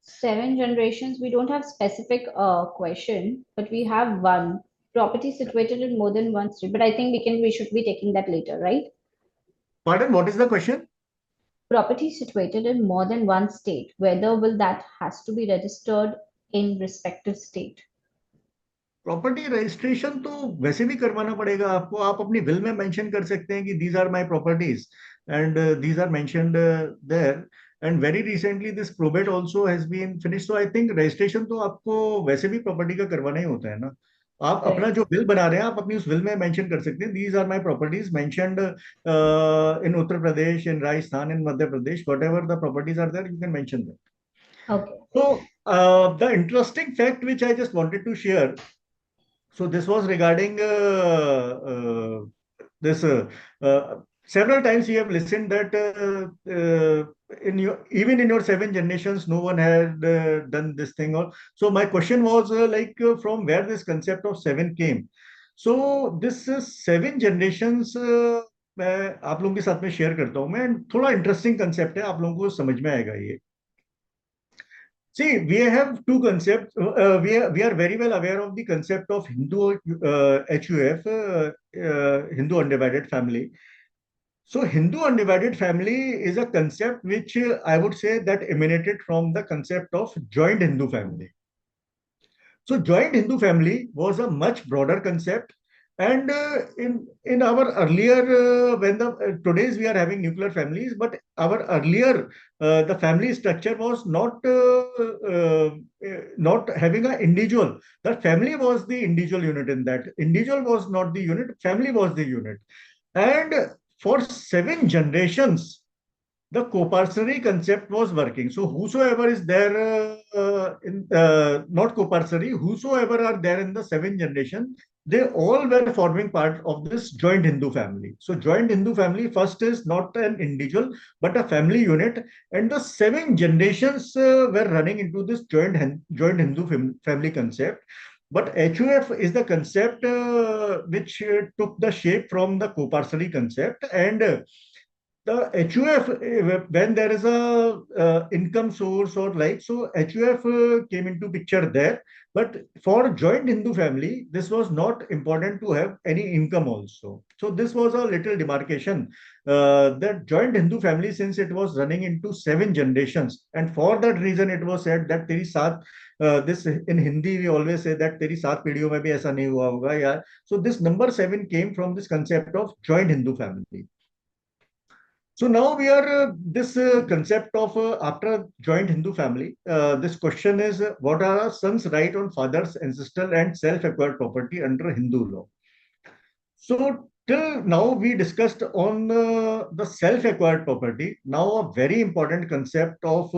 7 generations, we don't have specific question, but we have one property situated in more than one state. But I think we should be taking that later, right? Pardon, what is the question? Property situated in more than one state, whether will that has to be registered in respective state? Property registration तो वैसे भी करवाना पड़ेगा आपको. आप अपनी will में mention कर सकते हैं कि these are my properties and these are mentioned there. And very recently this probate also has been finished. So I think registration तो आपको वैसे भी प्रॉपर्टी का करवाना ही होता है ना. आप अपना जो बिल बना रहे हैं आप अपनी उस बिल में मेंशन कर सकते हैं these are my properties mentioned in Uttar Pradesh, in Rajasthan, in Madhya Pradesh, whatever the properties are there, you can mention that. Okay. So the interesting fact which I just wanted to share. So this was regarding this. Several times you have listened that in your even in your seven generations, no one had done this thing. Or so my question was from where this concept of seven came. So this seven generations. मैं आप लोगों के साथ में share करता हूँ मैं. थोड़ा इंटरेस्टिंग कंसेप्ट है, आप लोगों को समझ में आएगा ये. See, we have two concepts. We are very well aware of the concept of Hindu HUF, Hindu undivided family. So, Hindu undivided family is a concept which I would say that emanated from the concept of joint Hindu family. So joint Hindu family was a much broader concept. And in our earlier, when the today's we are having nuclear families, but our earlier the family structure was not having an individual. The family was the individual unit in that. Individual was not the unit. Family was the unit. And for seven generations, the coparcenary concept was working. So whosoever is there not coparcenary, whosoever are there in the seven generation, they all were forming part of this joint Hindu family. So joint Hindu family first is not an individual, but a family unit. And the seven generations were running into this joint Hindu family concept. But HUF is the concept which took the shape from the coparcenary concept. And the HUF, when there is a income source or like, so HUF came into picture there. But for joint Hindu family, this was not important to have any income also. So this was a little demarcation. That joint Hindu family, since it was running into seven generations, and for that reason it was said that तेरी सात this in Hindi we always say that तेरी सात पीढ़ियों में भी ऐसा नहीं हुआ होगा यार. So this number seven came from this concept of joint Hindu family. So now we are this concept of after joint Hindu family. This question is what are a son's right on father's ancestral and self-acquired property under Hindu law? So till now we discussed on the self-acquired property. Now a very important concept of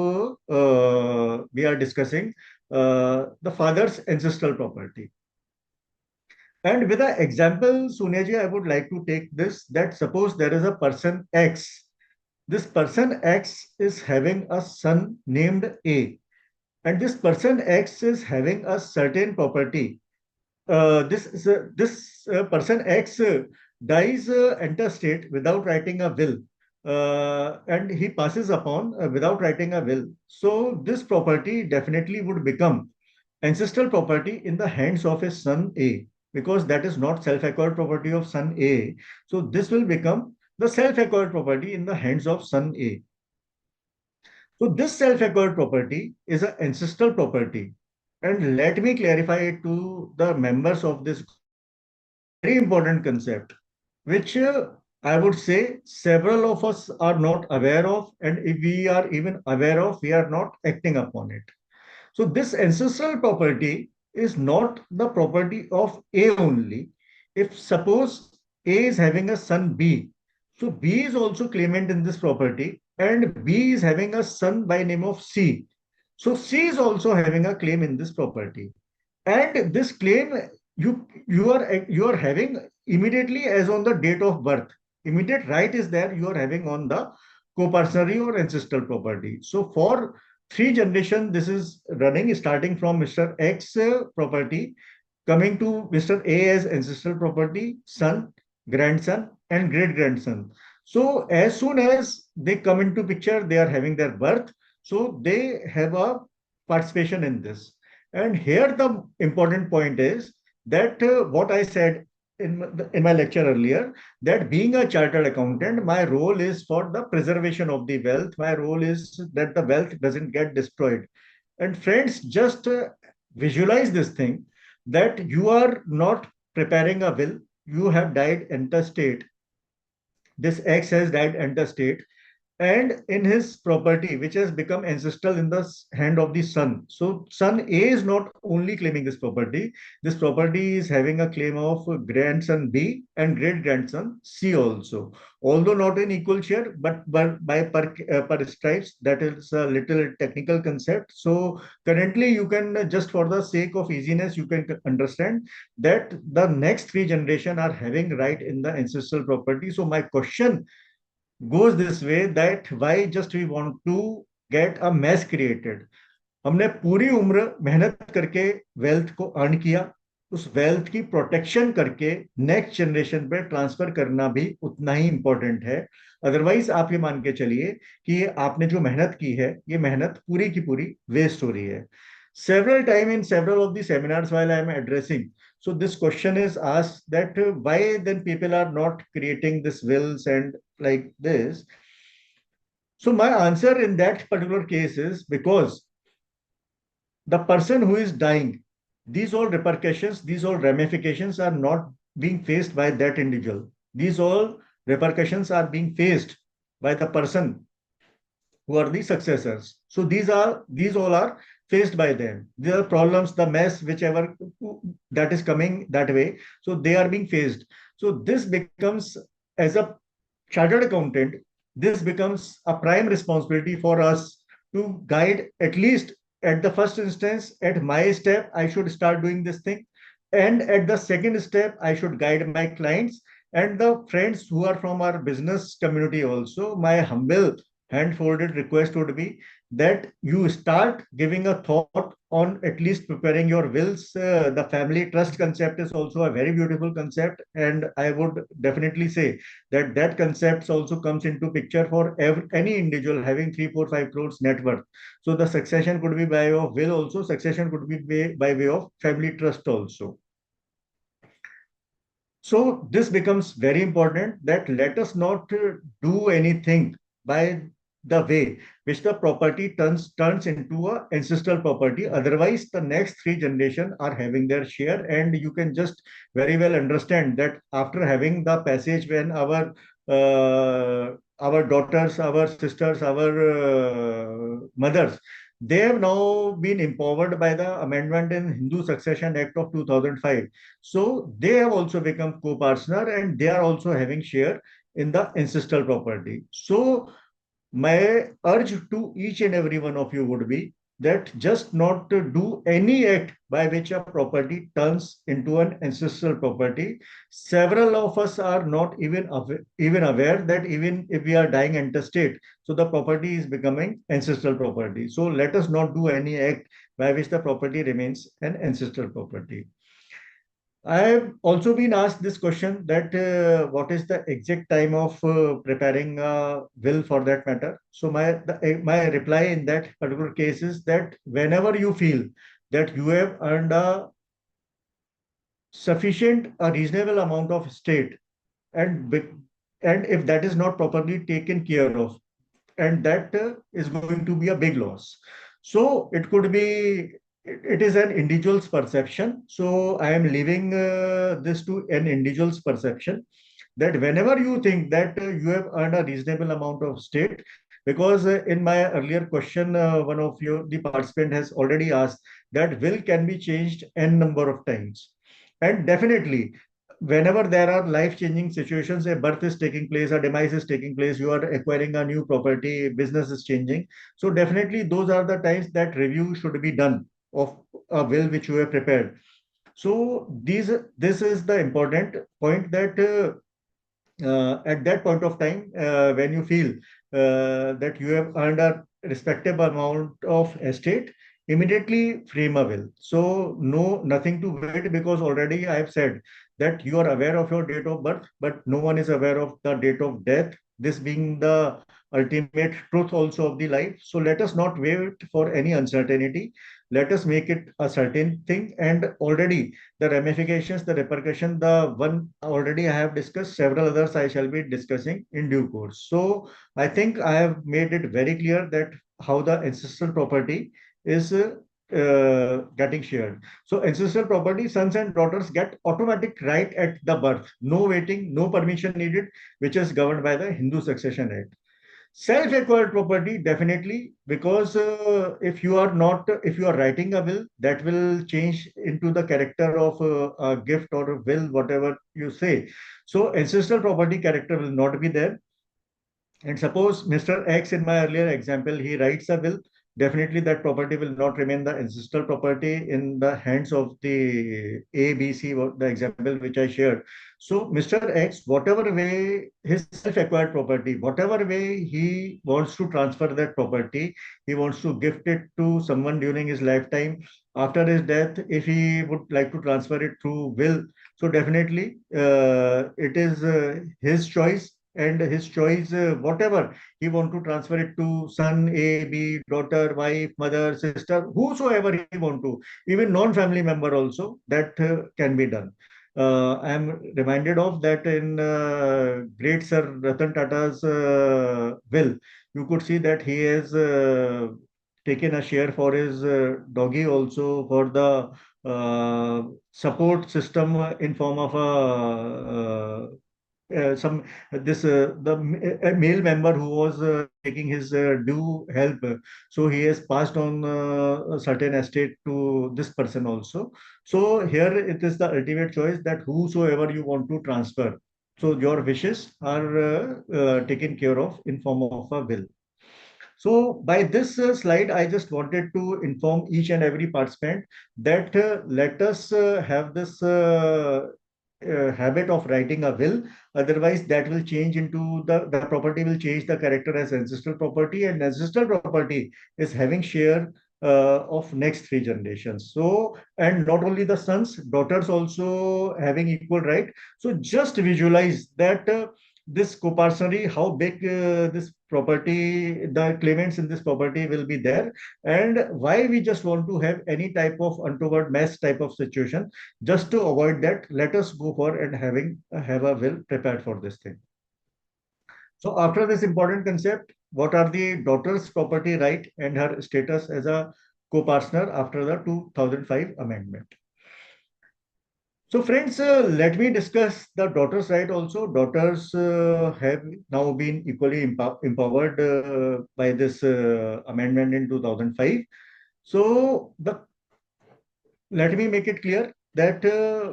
we are discussing the father's ancestral property. And with an example, Sunyaji, I would like to take this that suppose there is a person X. This person X is having a son named A, and this person X is having a certain property. This person X dies interstate without writing a will. and he passes upon without writing a will. So this property definitely would become ancestral property in the hands of his son A, because that is not self-acquired property of son A. So this will become the self-acquired property in the hands of son A. So this self-acquired property is an ancestral property. And let me clarify it to the members of this very important concept, which I would say several of us are not aware of, and if we are even aware of, we are not acting upon it. So this ancestral property is not the property of A only. If suppose A is having a son B, so B is also claimant in this property, and B is having a son by name of C. So C is also having a claim in this property. And this claim you are having immediately as on the date of birth. Immediate right is there you are having on the co-partnery or ancestral property. So for three generation, this is running starting from Mr. X property, coming to Mr. A as ancestral property, son, grandson, and great grandson. So as soon as they come into picture, they are having their birth. So they have a participation in this. And here the important point is that what I said in my lecture earlier, that being a chartered accountant, my role is for the preservation of the wealth. My role is that the wealth doesn't get destroyed. And friends, just visualize this thing, that you are not preparing a will, you have died intestate. This X has died intestate, and in his property, which has become ancestral in the hand of the son. So son A is not only claiming this property is having a claim of grandson B and great grandson C also. Although not in equal share, but by per stripes, that is a little technical concept. So currently you can just for the sake of easiness, you can understand that the next three generation are having right in the ancestral property. So my question goes this way, that why just we want to get a mess created. हमने पूरी उम्र मेहनत करके wealth को earn किया, उस wealth की protection करके नेक्स्ट जनरेशन पे ट्रांसफर करना भी उतना ही इंपॉर्टेंट है. अदरवाइज आप ये मान के चलिए कि ये आपने जो मेहनत की है, ये मेहनत पूरी की पूरी वेस्ट हो रही है. Several time in several of the seminars while I am addressing, so this question is asked that why then people are not creating this wills and like this. So my answer in that particular case is because the person who is dying, these all repercussions, these all ramifications are not being faced by that individual. These all repercussions are being faced by the person who are the successors. So these all are faced by them. These are problems, the mess, whichever that is coming that way. So they are being faced. So this becomes, as a chartered accountant, this becomes a prime responsibility for us to guide, at least at the first instance, at my step, I should start doing this thing. And at the second step, I should guide my clients and the friends who are from our business community also. My humble hand-folded request would be that you start giving a thought on at least preparing your wills. The family trust concept is also a very beautiful concept, and I would definitely say that that concept also comes into picture for any individual having 3, 4, 5 crores net worth. So the succession could be by way of will also, succession could be by way of family trust also. So this becomes very important, that let us not do anything by the way which the property turns into a ancestral property. Otherwise, the next three generation are having their share, and you can just very well understand that after having the passage when our daughters, our sisters, our mothers, they have now been empowered by the amendment in Hindu Succession Act of 2005. So they have also become co-partner, and they are also having share in the ancestral property. So my urge to each and every one of you would be that just not to do any act by which a property turns into an ancestral property. Several of us are not even aware that even if we are dying intestate, so the property is becoming ancestral property. So let us not do any act by which the property remains an ancestral property. I have also been asked this question that what is the exact time of preparing a will for that matter. So my reply in that particular case is that whenever you feel that you have earned a sufficient, a reasonable amount of estate, and and if that is not properly taken care of, and that is going to be a big loss. So it could be, it is an individual's perception. So I am leaving this to an individual's perception, that whenever you think that you have earned a reasonable amount of state, because in my earlier question, one of the participant has already asked that will can be changed n number of times. And definitely, whenever there are life-changing situations, a birth is taking place, a demise is taking place, you are acquiring a new property, business is changing. So definitely those are the times that review should be done of a will which you have prepared. So this is the important point, that at that point of time, when you feel that you have earned a respectable amount of estate, immediately frame a will. So no, nothing to wait, because already I have said that you are aware of your date of birth, but no one is aware of the date of death. This being the ultimate truth also of the life. So let us not wait for any uncertainty. Let us make it a certain thing. And already the ramifications, the repercussion, the one already I have discussed, several others I shall be discussing in due course. So I think I have made it very clear that how the ancestral property is getting shared. So ancestral property, sons and daughters get automatic right at the birth, no waiting, no permission needed, which is governed by the Hindu Succession Act. Self-acquired property, definitely, because if you are not, if you are writing a will, that will change into the character of a gift or a will, whatever you say. So ancestral property character will not be there. And suppose Mr. X, in my earlier example, he writes a will, definitely that property will not remain the ancestral property in the hands of the A, B, C, the example which I shared. So Mr. X, whatever way his self-acquired property, whatever way he wants to transfer that property, he wants to gift it to someone during his lifetime. After his death, if he would like to transfer it through will, so definitely it is his choice, and his choice, whatever he want to transfer it to son A, B, daughter, wife, mother, sister, whosoever he want to, even non-family member also, that can be done. I am reminded of that in great Sir Ratan Tata's will. You could see that he has taken a share for his doggy also, for the support system in form of some this the a male member who was taking his due help. So he has passed on a certain estate to this person also. So here it is the ultimate choice, that whosoever you want to transfer, so your wishes are taken care of in form of a will. So by this slide, I just wanted to inform each and every participant that let us have this habit of writing a will. Otherwise, that will change into the property will change the character as ancestral property, and ancestral property is having share of next three generations. So, and not only the sons, daughters also having equal right. So just visualize that this coparcenary, how big this property, the claimants in this property will be there, and why we just want to have any type of untoward mess type of situation. Just to avoid that, let us go for and have a will prepared for this thing. So after this important concept, what are the daughter's property right and her status as a co-partner after the 2005 amendment? So friends, let me discuss the daughters' right also. Daughters have now been equally empowered by this amendment in 2005. So let me make it clear that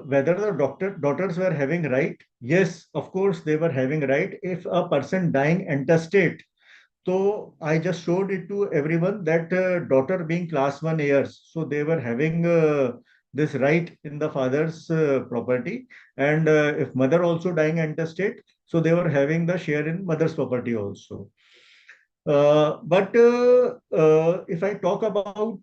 whether the daughters were having right, yes, of course they were having right if a person dying intestate. So I just showed it to everyone that daughter being class one heirs, so they were having this right in the father's property, and if mother also dying intestate, so they were having the share in mother's property also. But if I talk about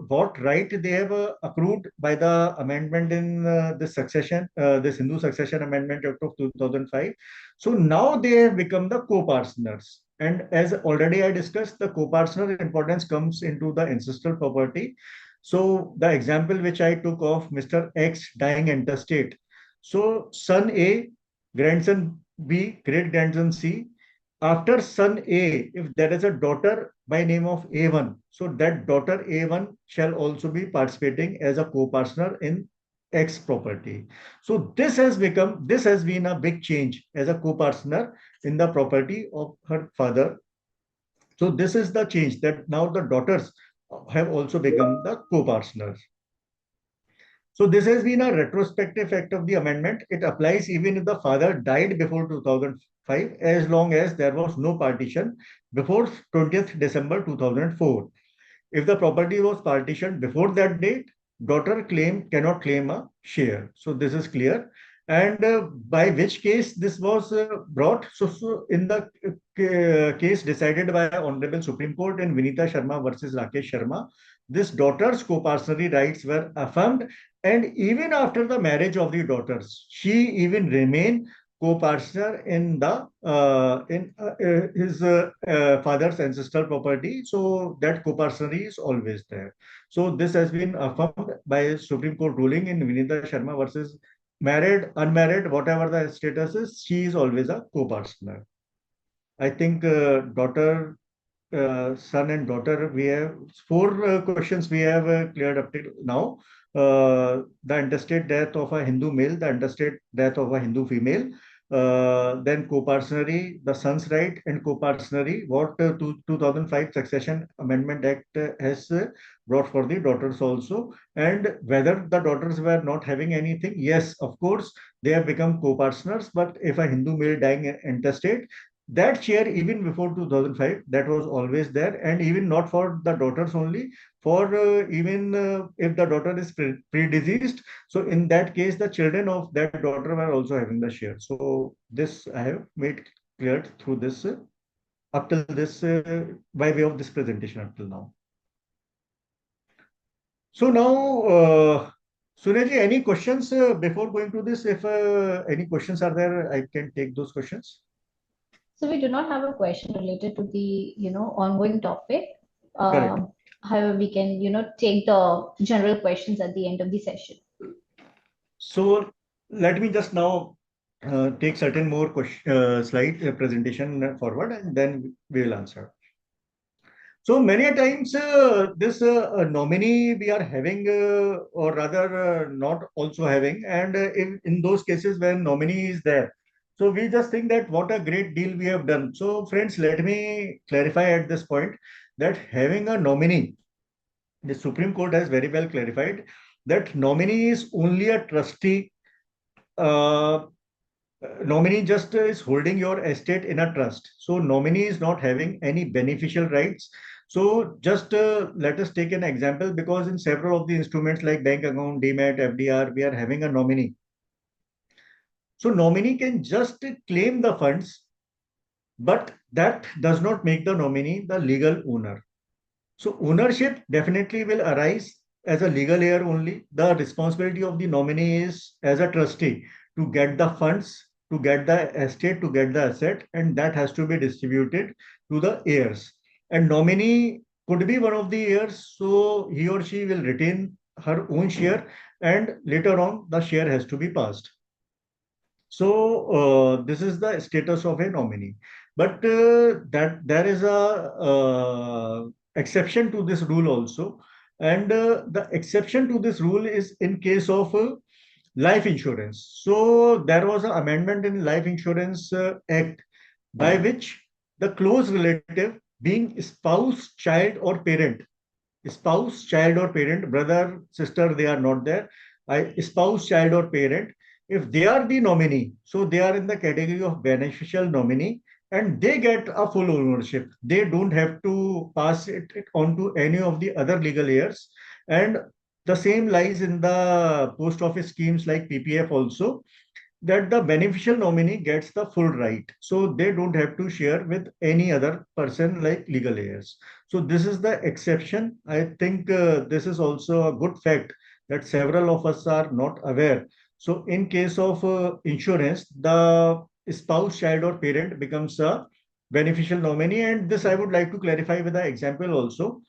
what right they have accrued by the amendment in this Hindu Succession Amendment Act of 2005, so now they have become the co-partners. And as already I discussed, the co-partner importance comes into the ancestral property. So the example which I took of Mr. X dying intestate. So son A, grandson B, great grandson C, after son A, if there is a daughter by name of A1, so that daughter A1 shall also be participating as a co-partner in X property. So this has been a big change as a co-partner in the property of her father. So this is the change that now the daughters have also become the co-partners. So this has been a retrospective effect of the amendment. It applies even if the father died before 2005, as long as there was no partition before 20th December 2004. If the property was partitioned before that date, daughter cannot claim a share. So this is clear. And by which case this was brought? So in the case decided by Honorable Supreme Court in Vinita Sharma versus Rakesh Sharma, this daughter's co-partnery rights were affirmed, and even after the marriage of the daughters, she even remained co-partner in the his father's ancestral property. So that co-partnery is always there. So this has been affirmed by Supreme Court ruling in Vinita Sharma versus married, unmarried, whatever the status is, she is always a co-partner. I think son and daughter, we have four questions we have cleared up till now. The intestate death of a Hindu male, the intestate death of a Hindu female, then co-partnery, the son's right, and co-partnery, what 2005 Succession Amendment Act has brought for the daughters also, and whether the daughters were not having anything. Yes, of course, they have become co-partners, but if a Hindu male dying intestate, that share even before 2005 that was always there, and even not for the daughters only, for even if the daughter is predeceased, so in that case the children of that daughter were also having the share. So this I have made clear through this up till this by way of this presentation up till now. So now Suneji, any questions before going to this? If any questions are there, I can take those questions. So we do not have a question related to the, ongoing topic. Correct. However, we can, take the general questions at the end of the session. So let me just now take certain more slide presentation forward, and then we will answer. So many a times this nominee we are having, or rather not also having, and in those cases when nominee is there, so we just think that what a great deal we have done. So friends, let me clarify at this point that having a nominee, the Supreme Court has very well clarified that nominee is only a trustee. Uh, Nominee just is holding your estate in a trust. So nominee is not having any beneficial rights. So just let us take an example, because in several of the instruments like bank account, demat, FDR, we are having a nominee. So nominee can just claim the funds, but that does not make the nominee the legal owner. So ownership definitely will arise as a legal heir only. The responsibility of the nominee is as a trustee to get the funds, to get the estate, to get the asset, and that has to be distributed to the heirs. And nominee could be one of the heirs, so he or she will retain her own share, and later on the share has to be passed. So this is the status of a nominee. But that there is a exception to this rule also, and the exception to this rule is in case of life insurance. So there was an amendment in Life Insurance Act by which the close relative, being spouse, child, or parent, spouse, child, or parent, brother, sister, they are not there. Spouse, child, or parent, if they are the nominee, so they are in the category of beneficial nominee, and they get a full ownership. They don't have to pass it on to any of the other legal heirs. And the same lies in the post office schemes like PPF also. that the beneficial nominee gets the full right. So they don't have to share with any other person like legal heirs. So this is the exception. I think this is also a good fact that several of us are not aware. So in case of insurance, the spouse, child or parent becomes a beneficial nominee. And this I would like to clarify with an example also.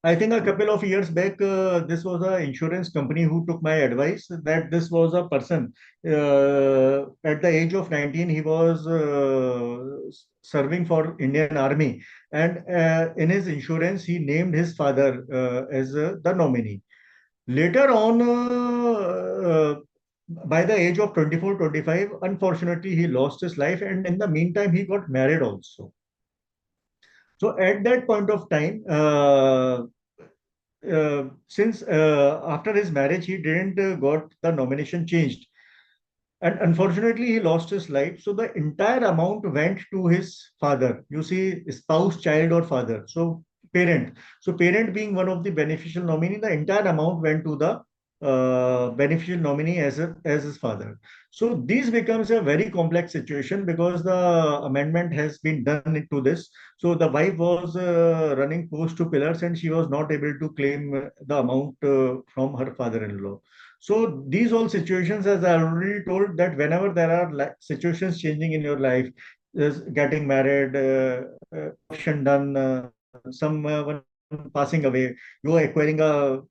I think a couple of years back, this was an insurance company who took my advice that this was a person at the age of 19, he was serving for Indian Army, and in his insurance, he named his father as the nominee. Later on, by the age of 24, 25, unfortunately, he lost his life, and in the meantime, he got married also. So at that point of time, since after his marriage, he didn't got the nomination changed. And unfortunately, he lost his life. So the entire amount went to his father. You see, spouse, child, or father. So parent. So parent being one of the beneficial nominee, the entire amount went to the beneficial nominee as his father. So this becomes a very complex situation because the amendment has been done into this. So the wife was running post to pillars and she was not able to claim the amount from her father-in-law. So these all situations, as I already told, that whenever there are situations changing in your life, is getting married, adoption done, someone passing away, you are acquiring a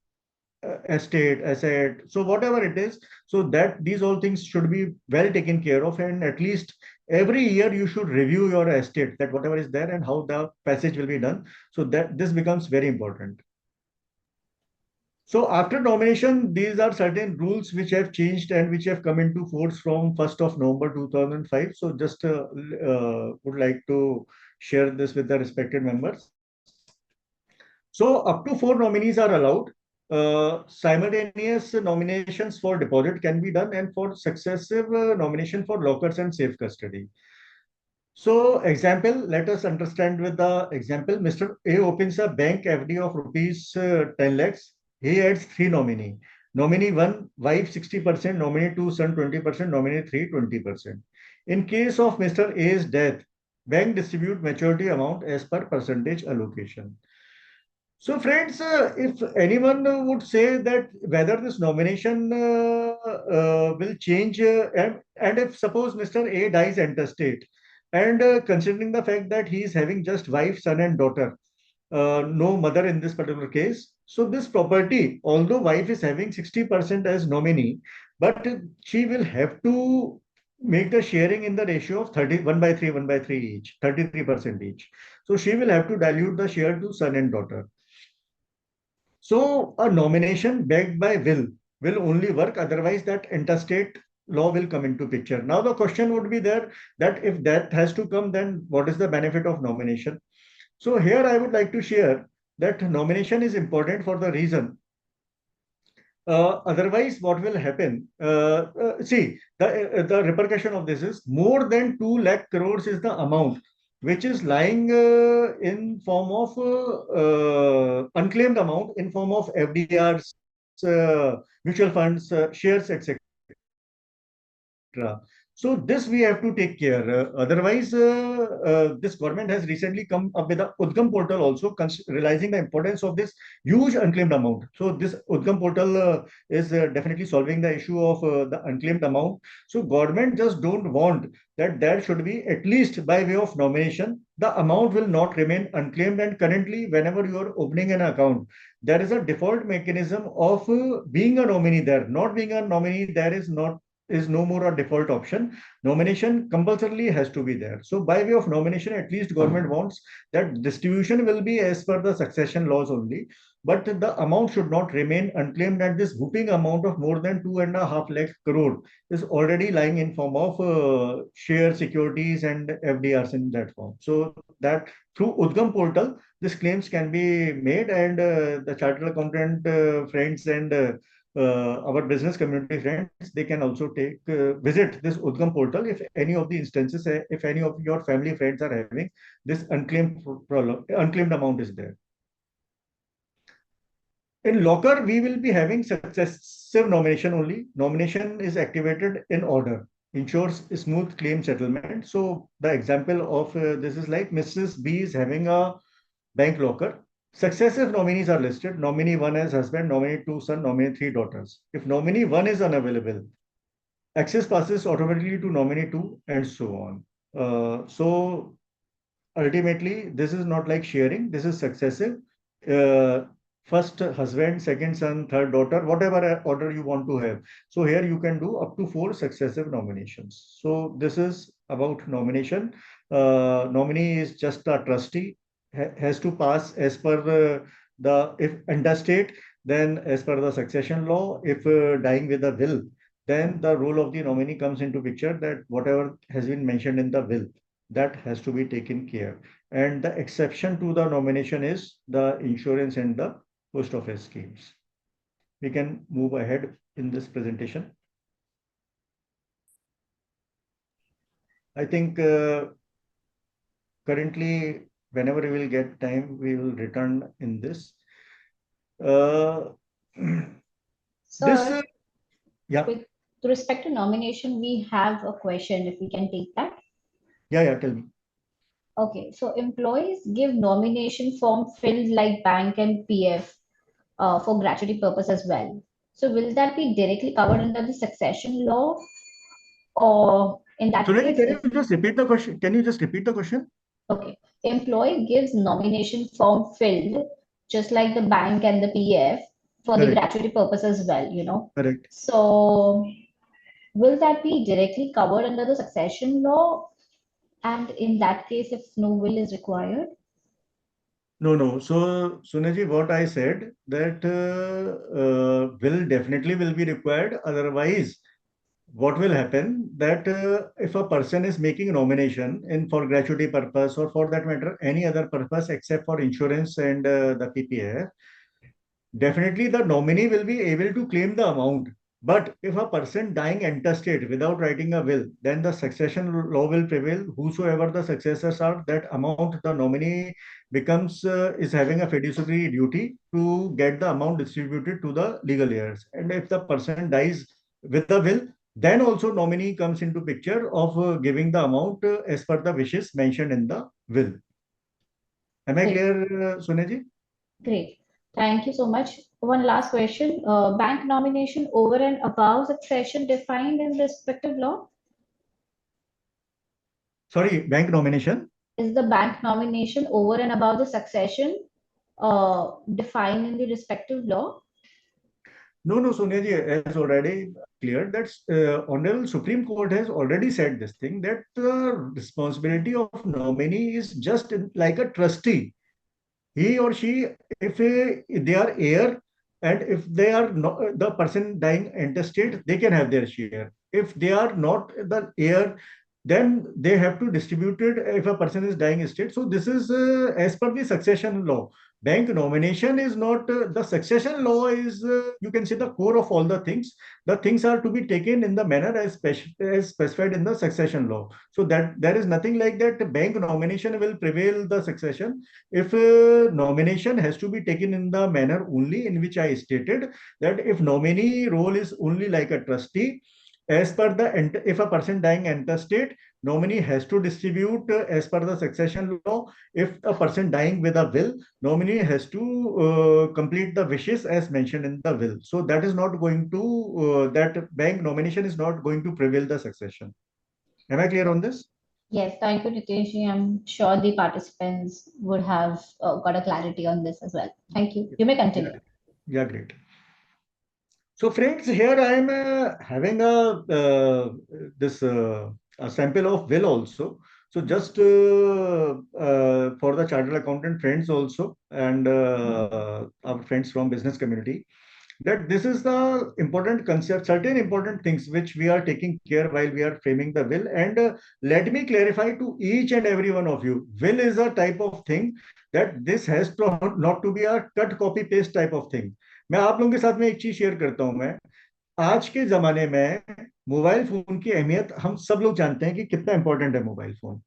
estate, asset, so whatever it is, so that these all things should be well taken care of, and at least every year you should review your estate, that whatever is there and how the passage will be done. So that this becomes very important. So after nomination, these are certain rules which have changed and which have come into force from 1st of November 2005. So just would like to share this with the respected members. So up to 4 nominees are allowed. Simultaneous nominations for deposit can be done and for successive nomination for lockers and safe custody. So example, let us understand with the example. Mr. A opens a bank FD of rupees 10 lakhs. He adds 3 nominee. Nominee 1, wife 60%, nominee 2, son 20%, nominee 3, 20%. In case of Mr. A's death, bank distribute maturity amount as per percentage allocation. So, friends, if anyone would say that whether this nomination will change, and if suppose Mr. A dies intestate, and considering the fact that he is having just wife, son, and daughter, no mother in this particular case, so this property, although wife is having 60% as nominee, but she will have to make the sharing in the ratio of 31 by 3, 1 by 3 each, 33% each. So she will have to dilute the share to son and daughter. So a nomination backed by will only work. Otherwise, that interstate law will come into picture. Now the question would be there that if that has to come, then what is the benefit of nomination? So here I would like to share that nomination is important for the reason. Otherwise, what will happen? See, the repercussion of this is more than 2 lakh crores is the amount which is lying in form of unclaimed amount in form of FDRs, mutual funds, shares, etc. So this we have to take care. Otherwise, this government has recently come up with the Udgam portal also, realizing the importance of this huge unclaimed amount. So this Udgam portal is definitely solving the issue of the unclaimed amount. So government just don't want that there should be, at least by way of nomination, the amount will not remain unclaimed. And currently, whenever you are opening an account, there is a default mechanism of being a nominee there. Not being a nominee there is no more a default option. Nomination compulsorily has to be there. So by way of nomination, at least government wants that distribution will be as per the succession laws only, but the amount should not remain unclaimed. And this whooping amount of more than 2.5 lakh crore is already lying in form of share securities and FDRs in that form. So that through Udgam portal, these claims can be made, and the chartered accountant friends and our business community friends, they can also take visit this Udgam portal if any of the instances, if any of your family friends are having this unclaimed amount is there. In locker, we will be having successive nomination only. Nomination is activated in order, ensures smooth claim settlement. So the example of this is like Mrs. B is having a bank locker. Successive nominees are listed. Nominee 1 as husband, nominee 2 son, nominee 3 daughters. If nominee 1 is unavailable, access passes automatically to nominee 2 and so on. So ultimately, this is not like sharing, this is successive. Uh, First husband, second son, third daughter, whatever order you want to have. So here you can do up to 4 successive nominations. So this is about nomination. Nominee is just a trustee, has to pass as per the if intestate, then as per the succession law. If dying with a will, then the role of the nominee comes into picture, that whatever has been mentioned in the will, that has to be taken care. And the exception to the nomination is the insurance and the post office schemes. We can move ahead in this presentation. I think currently, whenever we will get time, we will return in this. Uh, this, Sir, yeah, with respect to nomination, we have a question if we can take that. yeah, tell me. Okay, so employees give nomination form filled like bank and PF for gratuity purpose as well. So will that be directly covered under the succession law, or in that Suresh, case, can if you just repeat the question? Can you just repeat the question? okay, employee gives nomination form filled just like the bank and the PF for the Correct, gratuity purpose as well, you know. correct. So will that be directly covered under the succession law? And in that case, if no will is required? No, no. So, Sunaji, what I said that will definitely will be required. Otherwise, what will happen that if a person is making nomination in for gratuity purpose or for that matter any other purpose except for insurance and the PPF, definitely the nominee will be able to claim the amount. But if a person dying intestate without writing a will, then the succession law will prevail. Whosoever the successors are, that amount the nominee becomes is having a fiduciary duty to get the amount distributed to the legal heirs. And if the person dies with the will, then also nominee comes into picture of giving the amount as per the wishes mentioned in the will. Am I Great, clear, Suneji? great. Thank you so much. One last question. Bank nomination over and above succession defined in respective law? Sorry, bank nomination. Is the bank nomination over and above the succession defined in the respective law? No, no, Sonia ji, as already clear, that Honorable Supreme Court has already said this thing, that the responsibility of nominee is just like a trustee. He or she, if they are heir and if they are not, the person dying intestate, they can have their share. If they are not the heir, then they have to distribute it if a person is dying estate. So this is as per the succession law. Bank nomination is not the succession law is you can say the core of all the things. The things are to be taken in the manner as specified in the succession law. So that there is nothing like that. Bank nomination will prevail the succession. If nomination has to be taken in the manner only in which I stated, that if nominee role is only like a trustee, as per the if a person dying intestate, nominee has to distribute as per the succession law. If a person dying with a will, nominee has to complete the wishes as mentioned in the will. So that is not going to that bank nomination is not going to prevail the succession. Am I clear on this? Yes, thank you, Nitesh. I'm sure the participants would have got a clarity on this as well. Thank you. You may Yeah, continue. yeah, great. So friends, here I am having this a sample of will also. So just for the chartered accountant friends also and our friends from business community, that this is the important concept, certain important things which we are taking care while we are framing the will. And let me clarify to each and every one of you, will is a type of thing that this has to not to be a cut copy paste type of thing. मैं आप लोगों के साथ में एक चीज share करता हूं मैं आज के जमाने में मोबाइल फोन की अहमियत हम सब लोग जानते हैं कि कितना इंपॉर्टेंट है mobile phone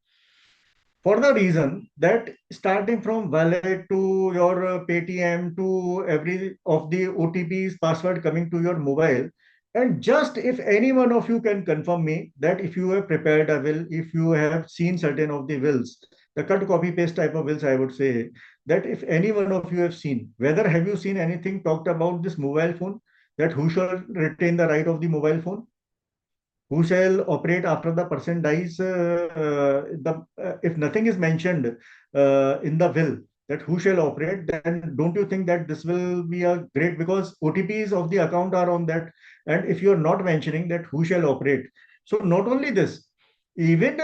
for the reason that starting from wallet to your Paytm to every of the OTPs, password coming to your mobile, and just if any one of you can confirm me that if you have prepared a will, if you have seen certain of the wills, the cut copy paste type of wills, I would say that if any one of you have seen, whether have you seen anything talked about this mobile phone, that who shall retain the right of the mobile phone? Who shall operate after the person dies? If nothing is mentioned in the will, that who shall operate, then don't you think that this will be a great, because OTPs of the account are on that, and if you are not mentioning that who shall operate, so not only this, even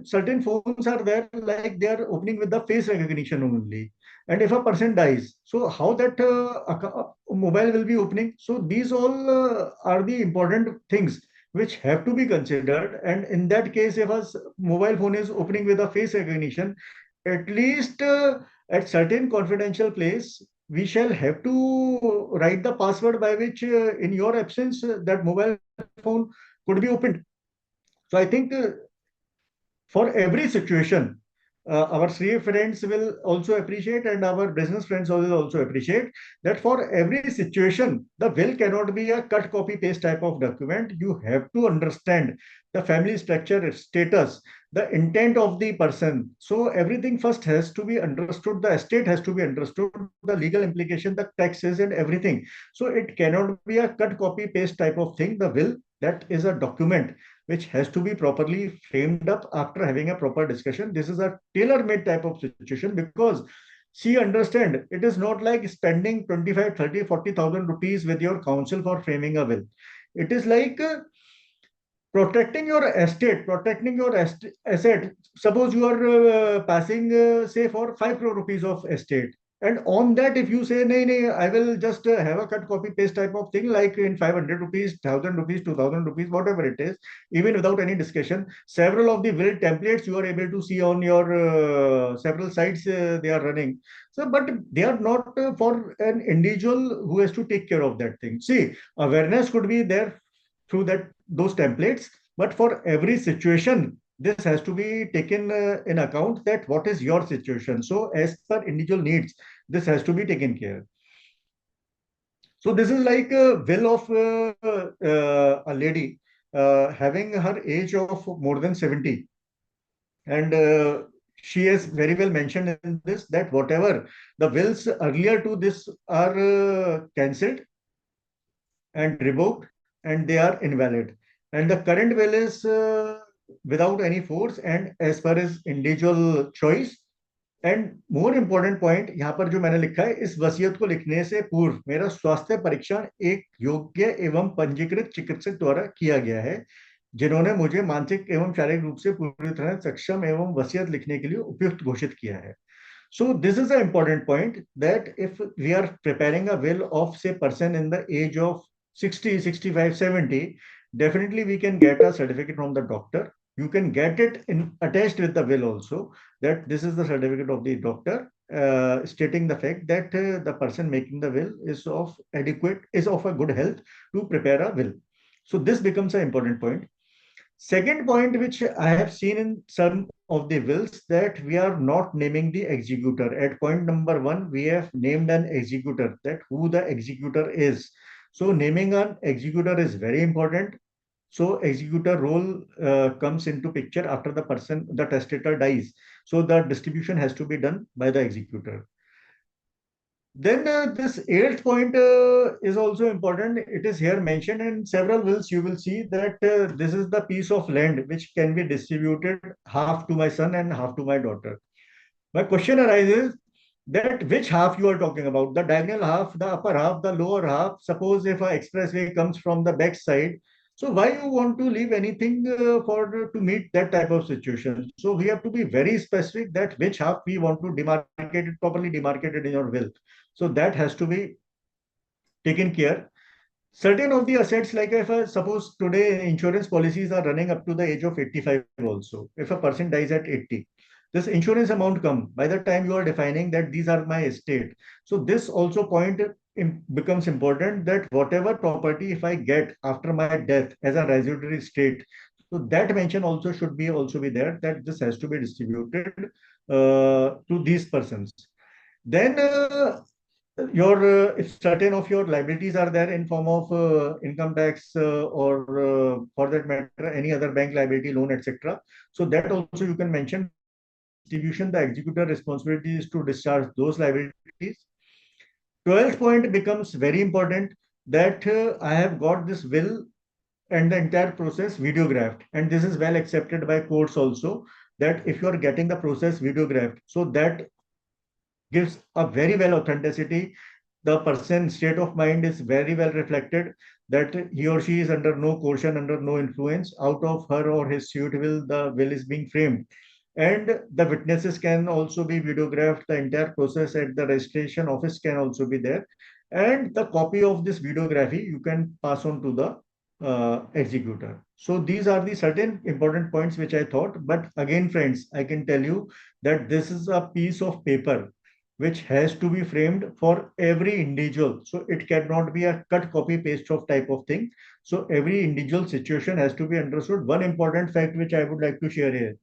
certain phones are there like they are opening with the face recognition only, and if a person dies, so how that mobile will be opening? So these all are the important things which have to be considered. And in that case, if a mobile phone is opening with a face recognition, at least at certain confidential place, we shall have to write the password by which, in your absence, that mobile phone could be opened. So I think for every situation, our CA friends will also appreciate, and our business friends will also appreciate that for every situation, the will cannot be a cut, copy, paste type of document. You have to understand the family structure, its status, the intent of the person. So everything first has to be understood. The estate has to be understood, the legal implication, the taxes, and everything. So it cannot be a cut, copy, paste type of thing. The will, that is a document which has to be properly framed up after having a proper discussion. This is a tailor-made type of situation, because see, understand, it is not like spending 25, 30, 40,000 rupees with your counsel for framing a will. It is like protecting your estate, protecting your asset. Suppose you are passing, say, for 5 crore rupees of estate. And on that, if you say, nay, nay, I will just have a cut, copy, paste type of thing, like in 500 rupees, 1000 rupees, 2000 rupees, whatever it is, even without any discussion, several of the will templates you are able to see on your several sites, they are running. So, but they are not for an individual who has to take care of that thing. See, awareness could be there through that those templates, but for every situation this has to be taken in account, that what is your situation. So as per individual needs, this has to be taken care. So this is like a will of a lady having her age of more than 70, and she has very well mentioned in this that whatever the wills earlier to this are cancelled and revoked, and they are invalid. And the current will is without any force and as per his individual choice. And more important point यहाँ पर जो मैंने लिखा है, इस वसीयत को लिखने से पूर्व मेरा स्वास्थ्य परीक्षण एक योग्य एवं पंजीकृत चिकित्सक द्वारा किया गया है, जिन्होंने मुझे मानसिक एवं शारीरिक रूप से पूरी तरह सक्षम एवं वसीयत लिखने के लिए उपयुक्त घोषित किया है. So this is an important point, that if we are preparing a will of, say, person in the age of 60, 65, 70, definitely we can get a certificate from the doctor. You can get it in attached with the will also, that this is the certificate of the doctor stating the fact that the person making the will is of a good health to prepare a will. So this becomes an important point. Second point, which I have seen in some of the wills, that we are not naming the executor. At point number 1, we have named an executor, that who the executor is. So naming an executor is very important. So executor role comes into picture after the testator dies. So the distribution has to be done by the executor. Then this eighth point is also important. It is here mentioned in several wills. You will see that this is the piece of land which can be distributed half to my son and half to my daughter. My question arises that which half you are talking about, the diagonal half, the upper half, the lower half. Suppose if an expressway comes from the back side, so why you want to leave anything for to meet that type of situation? So we have to be very specific that which half we want to demarcate it, properly demarcated in your will. So that has to be taken care. Certain of the assets, like if suppose today insurance policies are running up to the age of 85 also. If a person dies at 80, this insurance amount come by the time you are defining that these are my estate. So this also point becomes important, that whatever property if I get after my death as a residuary estate, So that mention also should be there, that this has to be distributed to these persons. Then your if certain of your liabilities are there in form of income tax or for that matter any other bank liability, loan, etc. So that also you can mention that after distribution the executor responsibility is to discharge those liabilities. 12th point becomes very important, that I have got this will and the entire process videographed, and this is well accepted by courts also, that if you are getting the process videographed, so that gives a very well authenticity. The person's state of mind is very well reflected, that he or she is under no coercion, under no influence. Out of her or his suit will, the will is being framed. And the witnesses can also be videographed. The entire process at the registration office can also be there. And the copy of this videography you can pass on to the executor. So these are the certain important points which I thought. But again, friends, I can tell you that this is a piece of paper which has to be framed for every individual. So it cannot be a cut, copy, paste of type of thing. So every individual situation has to be understood. One important fact which I would like to share here,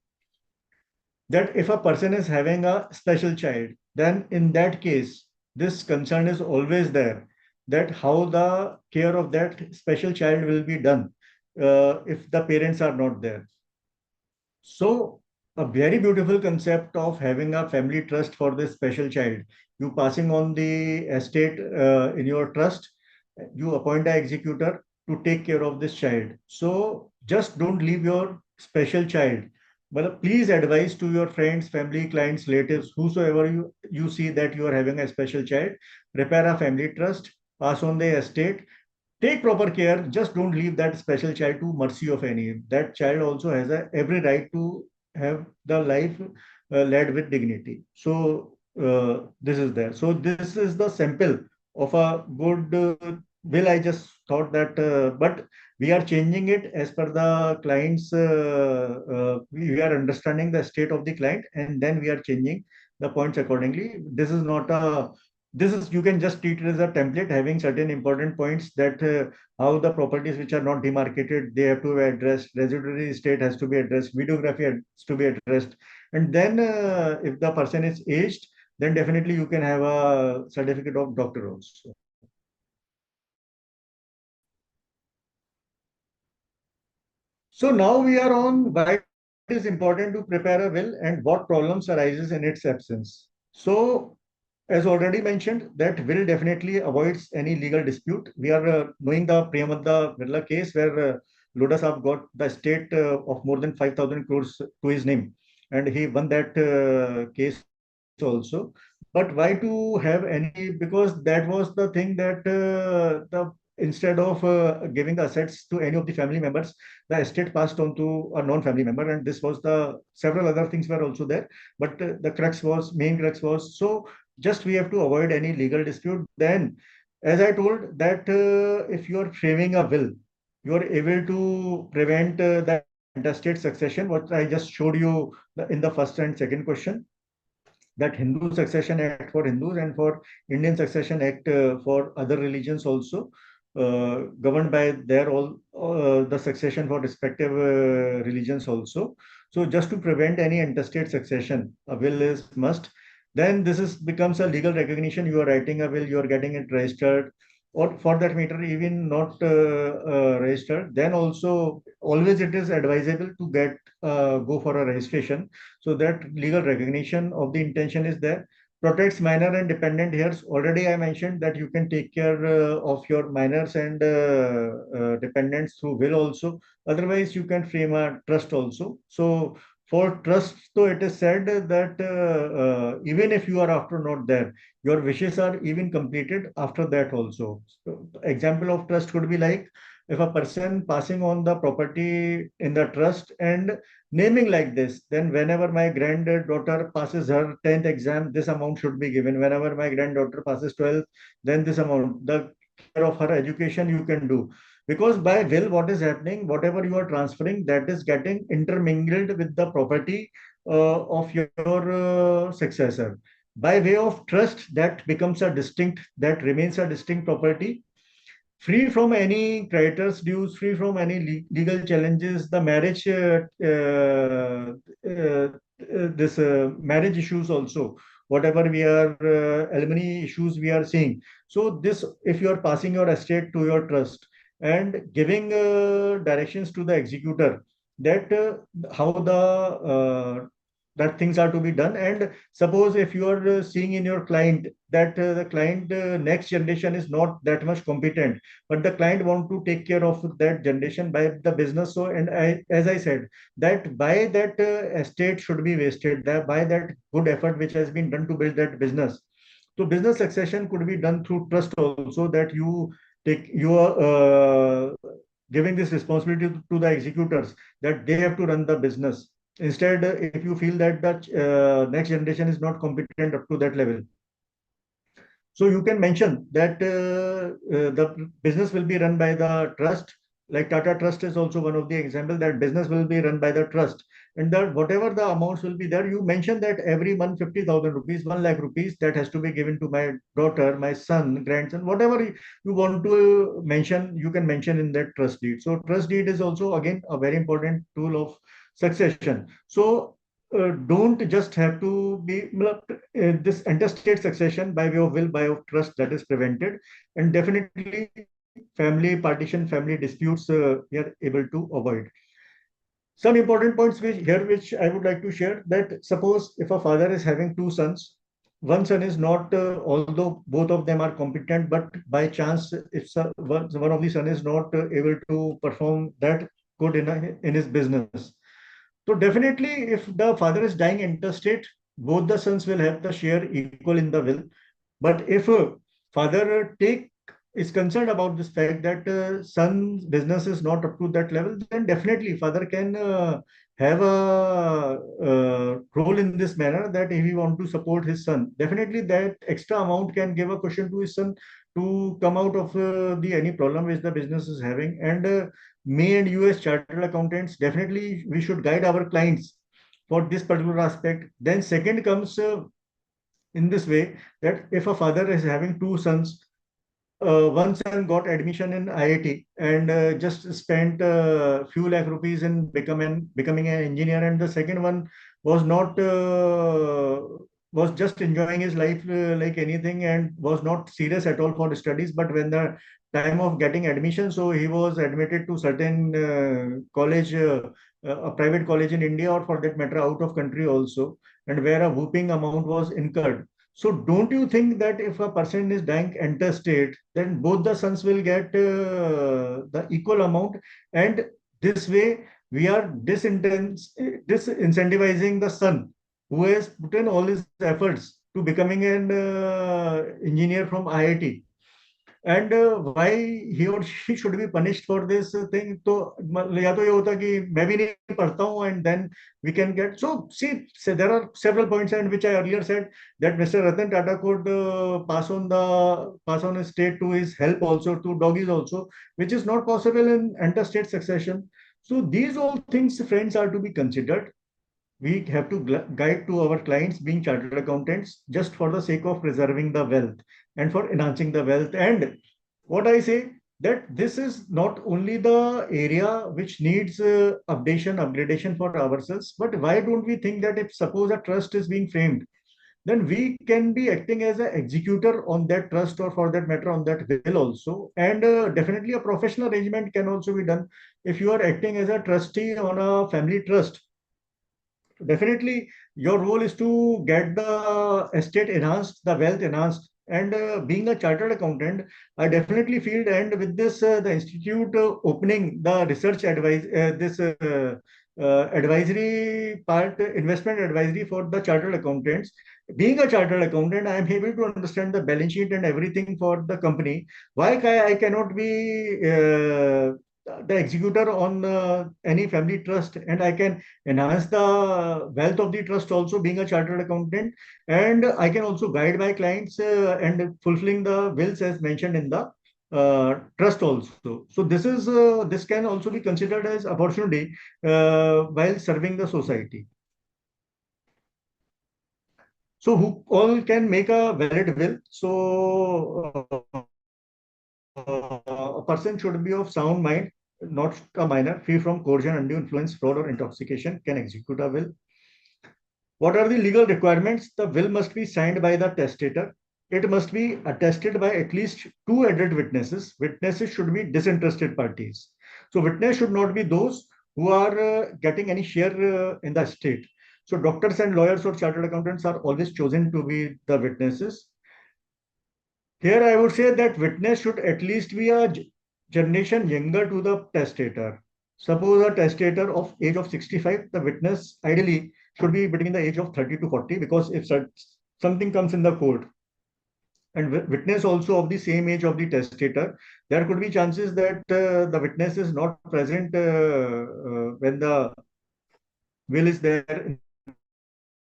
that if a person is having a special child, then in that case, this concern is always there, that how the care of that special child will be done if the parents are not there. So, a very beautiful concept of having a family trust for this special child. You passing on the estate in your trust, you appoint an executor to take care of this child. So, just don't leave your special child. But please advise to your friends, family, clients, relatives, whosoever you see that you are having a special child, prepare a family trust, pass on the estate, take proper care. Just don't leave that special child to mercy of any. That child also has every right to have the life led with dignity. So this is there. So this is the sample of a good will. I just thought that, but we are changing it as per the client's. We are understanding the state of the client, and then we are changing the points accordingly. This is not a, this is, you can just treat it as a template having certain important points, that how the properties which are not demarcated, they have to be addressed, residuary estate has to be addressed, videography has to be addressed. And then if the person is aged, then definitely you can have a certificate of doctor also. So now we are on why it is important to prepare a will and what problems arises in its absence. So as already mentioned, that will definitely avoids any legal dispute. We are knowing the Priyamadda Birla case where Loda Saab got the estate of more than 5,000 crores to his name, and he won that case also. But why to have any? Because that was the thing, that the instead of giving the assets to any of the family members, the estate passed on to a non-family member, and this was the several other things were also there. But the main crux was, so just we have to avoid any legal dispute. Then, as I told, that if you are framing a will, you are able to prevent the intestate succession, what I just showed you in the first and second question, that Hindu Succession Act for Hindus and for Indian Succession Act for other religions also, governed by their all the succession for respective religions also. So just to prevent any intestate succession, a will is must. Then this is becomes a legal recognition. You are writing a will, you are getting it registered, or for that matter, even not registered. Then also always it is advisable to get go for a registration, so that legal recognition of the intention is there. Protects minor and dependent heirs. Already I mentioned that you can take care of your minors and dependents through will also. Otherwise, you can frame a trust also. So for trust, so it is said that even if you are after not there, your wishes are even completed after that also. So, example of trust could be like if a person passing on the property in the trust and naming like this, then whenever my granddaughter passes her 10th exam, this amount should be given. Whenever my granddaughter passes 12th, then this amount. The care of her education you can do. Because by will, what is happening, whatever you are transferring, that is getting intermingled with the property of your successor. By way of trust, that becomes a distinct, that remains a distinct property. free from any creditors' dues, free from any legal challenges. The marriage, this marriage issues also, whatever we are alimony issues we are seeing. So this, if you are passing your estate to your trust and giving directions to the executor that how the that things are to be done, and suppose if you are seeing in your client that the client next generation is not that much competent, but the client want to take care of that generation by the business. So, and as I said, that by that estate should be wasted, that by that good effort which has been done to build that business. So business succession could be done through trust also, that you are giving this responsibility to the executors, that they have to run the business. Instead, if you feel that the next generation is not competent up to that level, so you can mention that the business will be run by the trust. Like Tata Trust is also one of the example, that business will be run by the trust, and that whatever the amounts will be there, you mention that every month 50,000 rupees, 1 lakh rupees, that has to be given to my daughter, my son, grandson, whatever you want to mention, you can mention in that trust deed. So trust deed is also again a very important tool of succession. So don't just have to be this interstate succession by way of will, by of trust, that is prevented, and definitely family partition, family disputes we are able to avoid. Some important points which I would like to share, that suppose if a father is having two sons, one son is not, although both of them are competent, but by chance, if one of the son is not able to perform that good in his business, so definitely, if the father is dying interstate, both the sons will have the share equal in the will. But if father take is concerned about this fact that son's business is not up to that level, then definitely father can have a role in this manner, that if he want to support his son, definitely that extra amount can give a cushion to his son to come out of the any problem which the business is having. And me and you as chartered accountants, definitely we should guide our clients for this particular aspect. Then second comes in this way, that if a father is having two sons, one son got admission in IIT and just spent few lakh rupees in becoming an engineer, and the second one was not was just enjoying his life like anything, and was not serious at all for studies. But when the time of getting admission, so he was admitted to certain college, a private college in India, or for that matter out of country also, and where a whooping amount was incurred. So don't you think that if a person is dying interstate, then both the sons will get the equal amount, and this way we are disincentivizing the son who has put in all his efforts to becoming an engineer from IIT, and why he or she should be punished for this thing. तो या तो ये होता कि मैं भी नहीं पढ़ता हूँ, and then we can get. So there are several points, and which I earlier said, that Mr. Ratan Tata could pass on his state to his help also, to doggies also, which is not possible in interstate succession. So these all things, friends, are to be considered. We have to guide to our clients being chartered accountants, just for the sake of preserving the wealth and for enhancing the wealth. And what I say, that this is not only the area which needs updation, upgradation for ourselves, but why don't we think that if suppose a trust is being framed, then we can be acting as an executor on that trust, or for that matter on that will also. And definitely a professional arrangement can also be done. If you are acting as a trustee on a family trust, definitely your role is to get the estate enhanced, the wealth enhanced. And being a chartered accountant, I definitely feel, and with this, the institute opening the research advice, this advisory part, investment advisory for the chartered accountants. Being a chartered accountant, I am able to understand the balance sheet and everything for the company. Why I cannot be the executor on any family trust, and I can enhance the wealth of the trust also, being a chartered accountant, and I can also guide my clients and fulfilling the wills as mentioned in the trust also. So this can also be considered as opportunity while serving the society. So who all can make a valid will? So a person should be of sound mind, not a minor, free from coercion, undue influence, fraud, or intoxication, can execute a will. What are the legal requirements? The will must be signed by the testator. It must be attested by at least two added witnesses. Witnesses should be disinterested parties. So witness should not be those who are getting any share in the estate. So doctors and lawyers or chartered accountants are always chosen to be the witnesses. Here I would say that witness should at least be a generation younger to the testator. Suppose a testator of age of 65, the witness ideally should be between the age of 30 to 40, because if something comes in the court and witness also of the same age of the testator, there could be chances that the witness is not present when the will is there in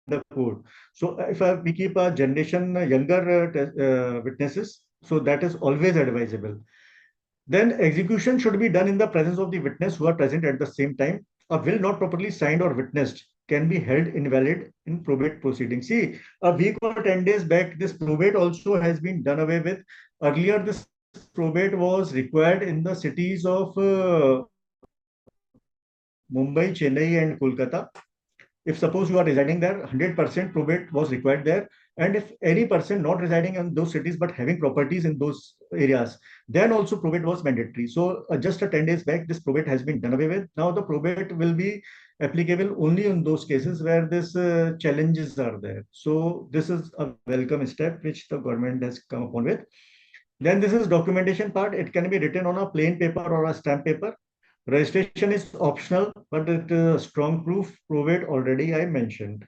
the court. So if we keep a generation younger witnesses, so that is always advisable. Then execution should be done in the presence of the witness who are present at the same time. A will not properly signed or witnessed can be held invalid in probate proceedings. See, a week or 10 days back, this probate also has been done away with. Earlier, this probate was required in the cities of Mumbai, Chennai, and Kolkata. If suppose you are residing there, 100% probate was required there. And if any person not residing in those cities but having properties in those areas, then also probate was mandatory. So just a 10 days back, this probate has been done away with. Now the probate will be applicable only in those cases where this challenges are there. So this is a welcome step which the government has come upon with. Then this is documentation part. It can be written on a plain paper or a stamp paper. Registration is optional, but it is a strong proof. Probate already I mentioned.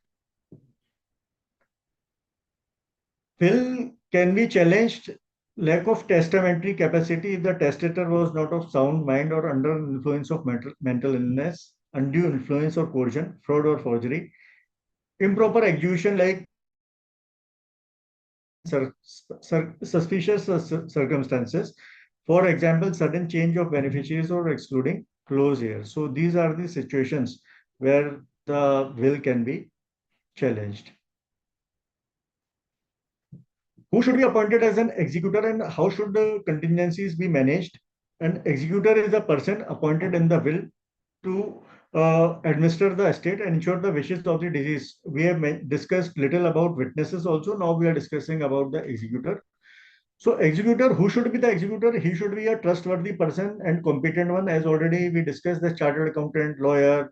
Will can be challenged. Lack of testamentary capacity if the testator was not of sound mind or under influence of mental illness, undue influence or coercion, fraud or forgery, improper execution like suspicious circumstances. For example, sudden change of beneficiaries or excluding close heirs. So these are the situations where the will can be challenged. Who should be appointed as an executor and how should the contingencies be managed? An executor is a person appointed in the will to administer the estate and ensure the wishes of the deceased. We have discussed little about witnesses also. Now we are discussing about the executor. So executor, who should be the executor? He should be a trustworthy person and competent one. As already we discussed, the chartered accountant, lawyer,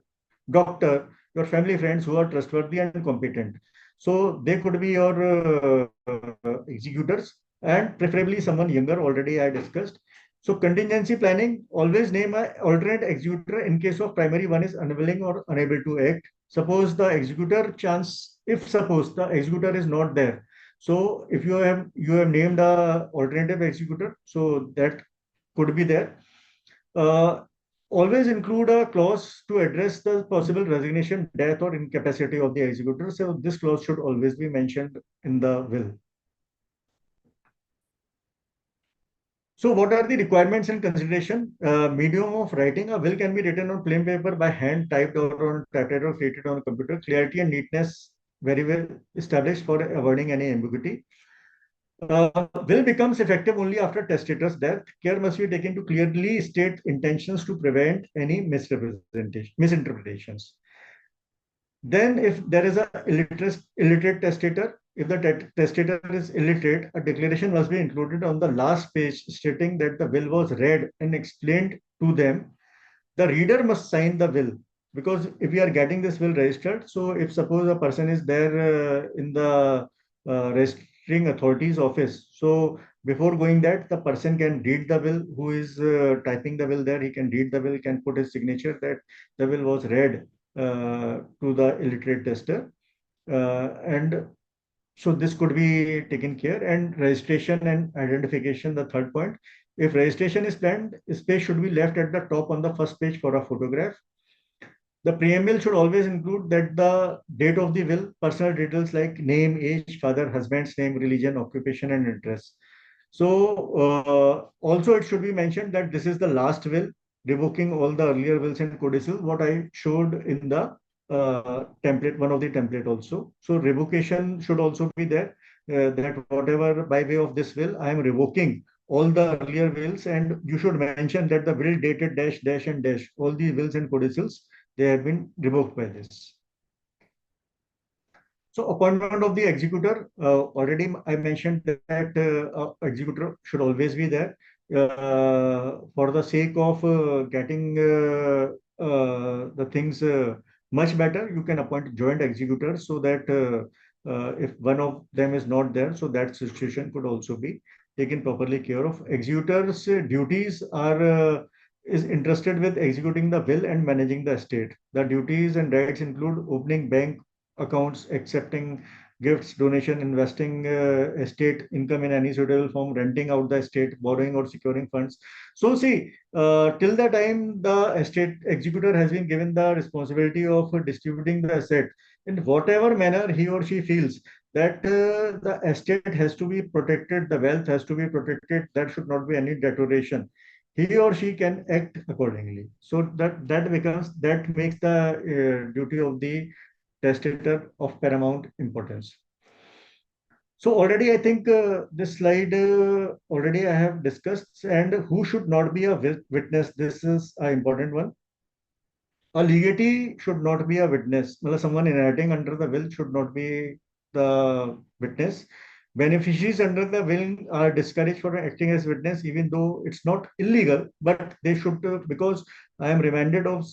doctor, your family friends who are trustworthy and competent. So they could be your executors, and preferably someone younger, already I discussed. So contingency planning, always name an alternate executor in case of primary one is unwilling or unable to act. Suppose the executor chance, if suppose the executor is not there, so if you have named a alternative executor, so that could be there. Uh, Always include a clause to address the possible resignation, death, or incapacity of the executor. So this clause should always be mentioned in the will. So what are the requirements and consideration? Medium of writing. A will can be written on plain paper by hand, typed or on typewriter or created on a computer. Clarity and neatness very well established for avoiding any ambiguity. Will becomes effective only after testator's death. Care must be taken to clearly state intentions to prevent any misinterpretations. Then, if there is a illiterate testator, if the testator is illiterate, a declaration must be included on the last page stating that the will was read and explained to them. The reader must sign the will, because if we are getting this will registered, so if suppose a person is there in the registering authorities office, so before going that, the person can read the will, who is typing the will there, he can read the will, can put his signature that the will was read to the illiterate tester. And so this could be taken care. And registration and identification, the third point. If registration is planned, space should be left at the top on the first page for a photograph. The preamble should always include that the date of the will, personal details like name, age, father, husband's name, religion, occupation, and address. So also it should be mentioned that this is the last will, revoking all the earlier wills and codicils, what I showed in the template, one of the template also. So revocation should also be there, that whatever by way of this will, I am revoking all the earlier wills, and you should mention that the will dated dash dash and dash, all these wills and codicils, they have been revoked by this. So appointment of the executor, already I mentioned that executor should always be there. For the sake of getting the things much better, you can appoint joint executors so that if one of them is not there, so that situation could also be taken properly care of. Executors' duties are is interested with executing the will and managing the estate. The duties and rights include opening bank accounts, accepting gifts, donation, investing estate income in any suitable form, renting out the estate, borrowing or securing funds. So see, till the time the estate executor has been given the responsibility of distributing the asset in whatever manner he or she feels that the estate has to be protected, the wealth has to be protected, there should not be any deterioration. He or she can act accordingly. So that makes the duty of the testator of paramount importance. So already I think this slide already I have discussed, and who should not be a witness. This is an important one. A legatee should not be a witness. Well, someone inheriting under the will should not be the witness. Beneficiaries under the will are discouraged from acting as witness, even though it's not illegal, but they should, because I am reminded of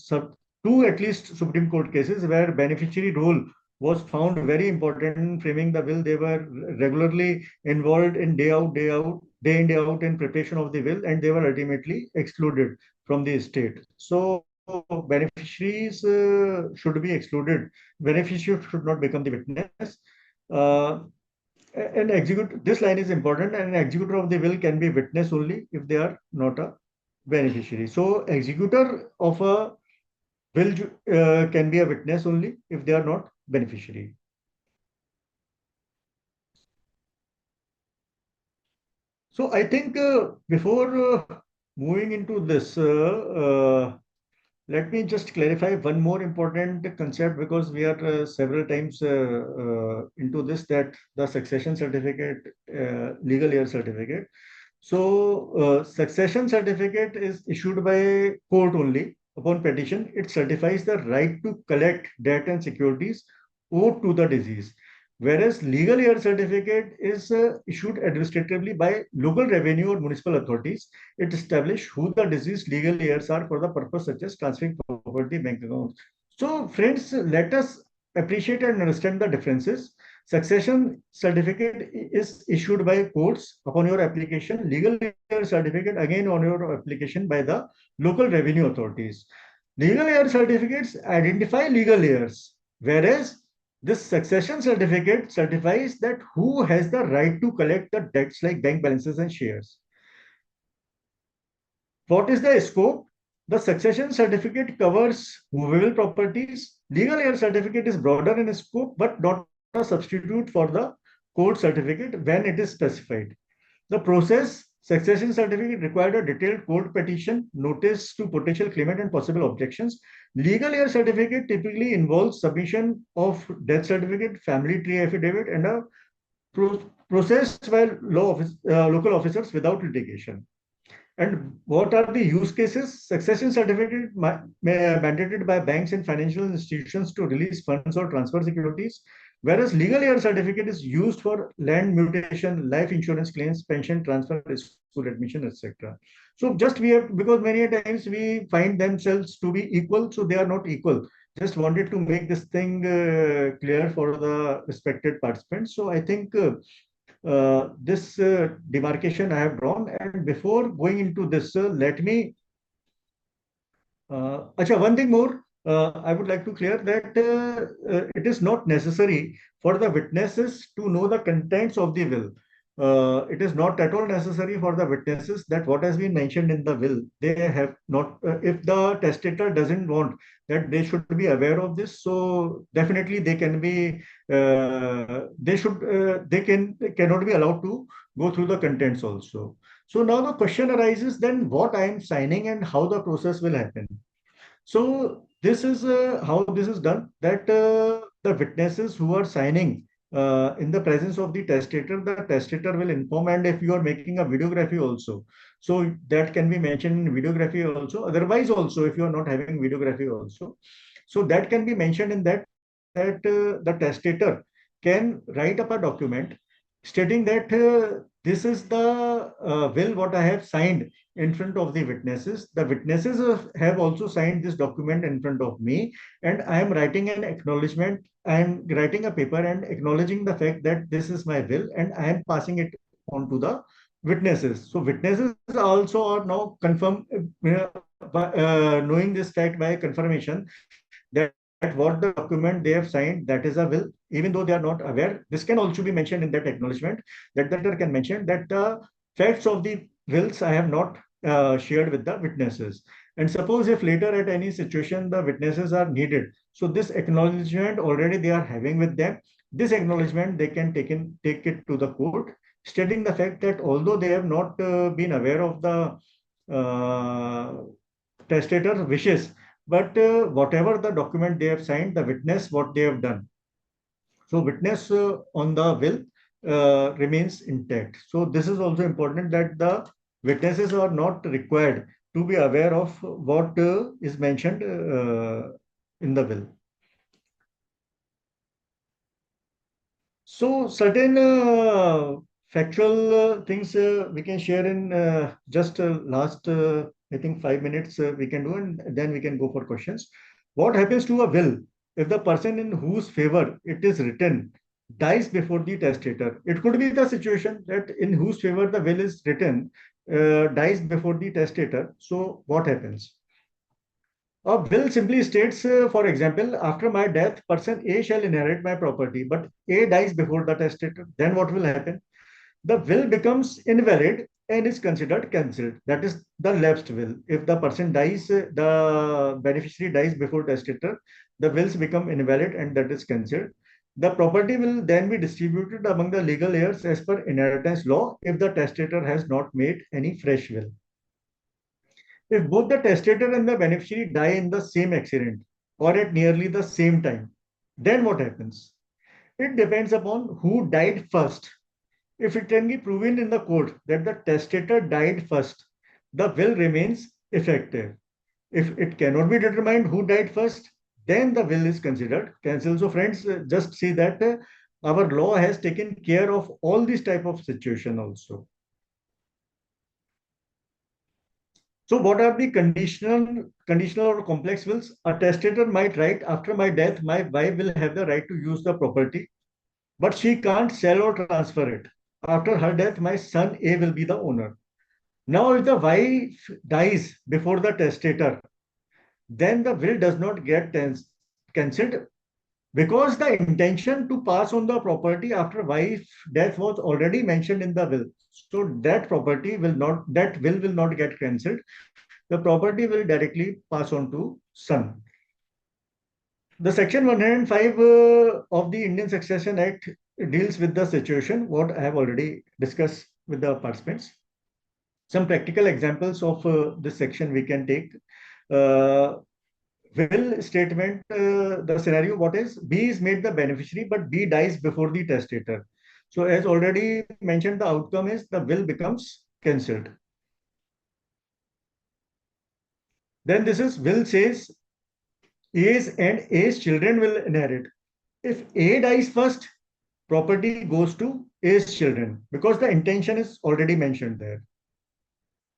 two at least Supreme Court cases where beneficiary role was found very important in framing the will. They were regularly involved in day in, day out in preparation of the will, and they were ultimately excluded from the estate. So beneficiaries should be excluded. Beneficiary should not become the witness. Uh, an execute this line is important. An executor of the will can be witness only if they are not a beneficiary. So executor of a will can be a witness only if they are not beneficiary. So I think before moving into this, let me just clarify one more important concept, because we are several times into this, that the succession certificate, legal heir certificate. So succession certificate is issued by court only upon petition. It certifies the right to collect debt and securities owed to the deceased. Whereas legal heir certificate is issued administratively by local revenue or municipal authorities. It establishes who the deceased legal heirs are for the purpose such as transferring property, bank accounts. So friends, let us appreciate and understand the differences. Succession certificate is issued by courts upon your application. Legal heir certificate again on your application by the local revenue authorities. Legal heir certificates identify legal heirs, whereas this succession certificate certifies that who has the right to collect the debts like bank balances and shares. What is the scope? The succession certificate covers movable properties. Legal heir certificate is broader in scope, but not a substitute for the court certificate when it is specified. The process: succession certificate required a detailed court petition, notice to potential claimant and possible objections. Legal heir certificate typically involves submission of death certificate, family tree affidavit, and a processed by local officers without litigation. And what are the use cases? Succession certificate mandated by banks and financial institutions to release funds or transfer securities, whereas legal heir certificate is used for land mutation, life insurance claims, pension transfer, school admission, etc. So just we have, because many times we find themselves to be equal, so they are not equal. Just wanted to make this thing clear for the respected participants. So I think this demarcation I have drawn. And before going into this, let me, one thing more. I would like to clear that it is not necessary for the witnesses to know the contents of the will. It is not at all necessary for the witnesses that what has been mentioned in the will, they have not, if the testator doesn't want that they should be aware of this, so definitely they can be, they cannot be allowed to go through the contents also. So now the question arises, then what I am signing and how the process will happen. So this is how this is done, that the witnesses who are signing in the presence of the testator will inform, and if you are making a videography also, so that can be mentioned in videography also. Otherwise, also if you are not having videography also, so that can be mentioned in that the testator can write up a document stating that this is the will what I have signed in front of the witnesses. The witnesses have also signed this document in front of me, and I am writing an acknowledgement. I am writing a paper and acknowledging the fact that this is my will, and I am passing it on to the witnesses. So witnesses also are now knowing this fact by confirmation that what the document they have signed, that is a will, even though they are not aware. This can also be mentioned in that acknowledgement, that the letter can mention that the facts of the wills I have not shared with the witnesses. And suppose if later at any situation the witnesses are needed, so this acknowledgement already they are having with them. This acknowledgement they can take it to the court, stating the fact that although they have not been aware of the uh, testator wishes, but whatever the document they have signed, the witness what they have done. So witness on the will remains intact. So this is also important that the witnesses are not required to be aware of what is mentioned in the will. So certain factual things we can share in just last, I think 5 minutes we can do, and then we can go for questions. What happens to a will if the person in whose favor it is written dies before the testator? It could be the situation that in whose favor the will is written dies before the testator. So what happens? A will simply states, for example, after my death, person A shall inherit my property, but A dies before the testator. Then what will happen? The will becomes invalid and is considered cancelled. That is the lapsed will. If the person dies, the beneficiary dies before testator, the wills become invalid and that is cancelled. The property will then be distributed among the legal heirs as per inheritance law if the testator has not made any fresh will. If both the testator and the beneficiary die in the same accident or at nearly the same time, then what happens? It depends upon who died first. If it can be proven in the court that the testator died first, the will remains effective. If it cannot be determined who died first, then the will is considered cancelled. So friends, just see that our law has taken care of all these type of situation also. So what are the conditional or complex wills? A testator might write, after my death, my wife will have the right to use the property, but she can't sell or transfer it. After her death, my son A will be the owner. Now, if the wife dies before the testator, then the will does not get cancelled because the intention to pass on the property after wife's death was already mentioned in the will. So that property will not, that will not get cancelled. The property will directly pass on to son. The section 105 of the Indian Succession Act deals with the situation what I have already discussed with the participants. Some practical examples of this section we can take. Uh, will statement, the scenario what is B is made the beneficiary, but B dies before the testator. So as already mentioned, the outcome is the will becomes cancelled. Then this is will says A's and A's children will inherit. If A dies first, property goes to A's children because the intention is already mentioned there.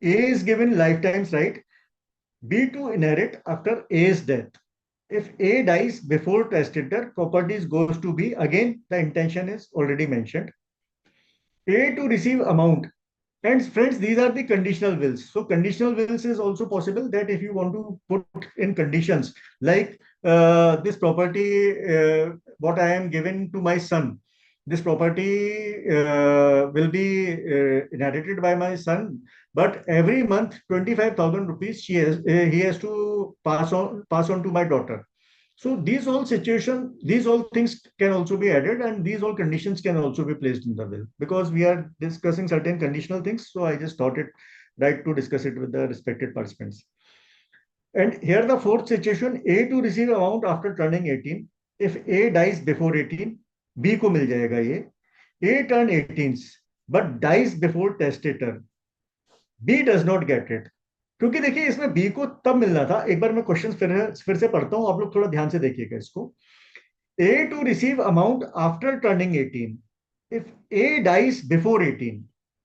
A is given lifetime's right, B to inherit after A's death. If A dies before testator, properties goes to B. Again, the intention is already mentioned. A to receive amount. And friends, these are the conditional wills. So conditional wills is also possible that if you want to put in conditions like this property, what I am given to my son, this property will be inherited by my son, but every month 25,000 rupees he has to pass on to my daughter. So these all things can also be added, and these all conditions can also be placed in the will because we are discussing certain conditional things. So I just thought it right to discuss it with the respected participants. And here the fourth situation, A to receive amount after turning 18. If A dies before 18, B को मिल जाएगा ये. A turn 18 but dies before testator. B does not get it. क्योंकि देखिए इसमें B को तब मिलना था. एक बार मैं क्वेश्चन फिर से पढ़ता हूं, आप लोग थोड़ा ध्यान से देखिएगा इसको. A to receive amount after turning 18 if A dies before 18.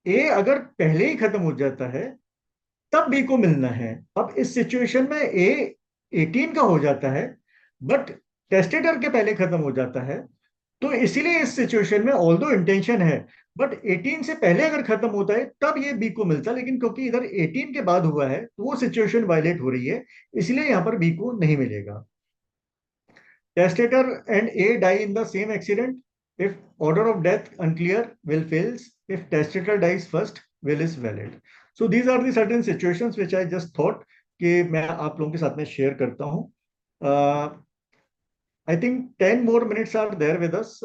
A अगर पहले ही खत्म हो जाता है तब बी को मिलना है. अब इस सिचुएशन में ए 18 का हो जाता है बट टेस्टेटर के पहले खत्म हो जाता है. तो इसीलिए इस सिचुएशन में ऑल्दो इंटेंशन है बट 18 से पहले अगर खत्म होता है तब ये बी को मिलता है. लेकिन क्योंकि इधर 18 के बाद हुआ है तो वो सिचुएशन वायलेट हो रही है, इसलिए यहां पर बी को नहीं मिलेगा. Testator and A die in the same accident. If order of death unclear, will fails. If testator dies first, will is valid. So these are the certain situations which I just thought कि मैं आप लोगों के साथ में share करता हूँ. I think 10 more minutes are there with us.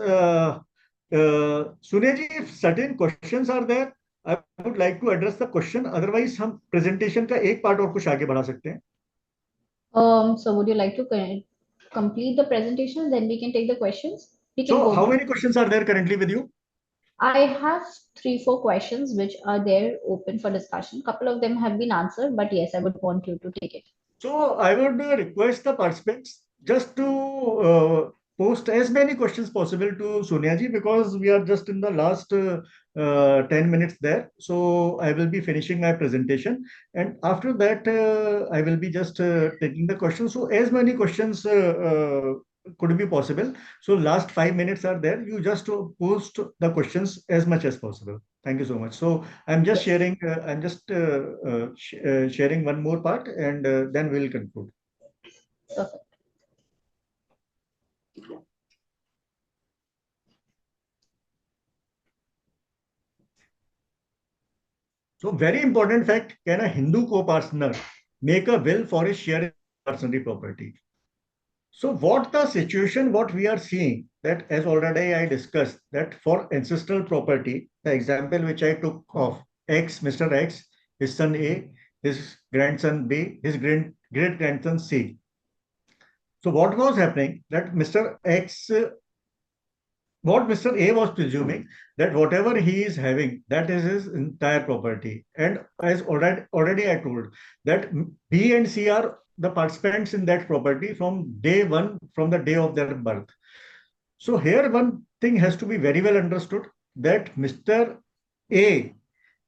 Sonia ji, if certain questions are there, I would like to address the question. Otherwise, हम presentation का एक part और कुछ आगे बढ़ा सकते हैं. So would you like to complete the presentation, then we can take the questions? We can So go how on. many questions are there currently with you? I have 3-4 questions which are there open for discussion. Couple of them have been answered, but yes, I would want you to take it. So I would request the participants just to post as many questions possible to Sonia ji, because we are just in the last 10 minutes there. So I will be finishing my presentation, and after that I will be just taking the questions. So as many questions could be possible. So last 5 minutes are there. You just post the questions as much as possible. Thank you so much. So I'm just Yes. sharing. I'm just sharing one more part, and then we'll conclude. Perfect. So very important fact: can a Hindu co-partner make a will for his share in personal property? So what the situation, what we are seeing, that as already I discussed, that for ancestral property, the example which I took of X, Mr. X, his son A, his grandson B, his great grandson C. So what was happening that Mr. X, what Mr. A was presuming that whatever he is having, that is his entire property. And as already I told that B and C are the participants in that property from day one, from the day of their birth. So here one thing has to be very well understood, that Mr. A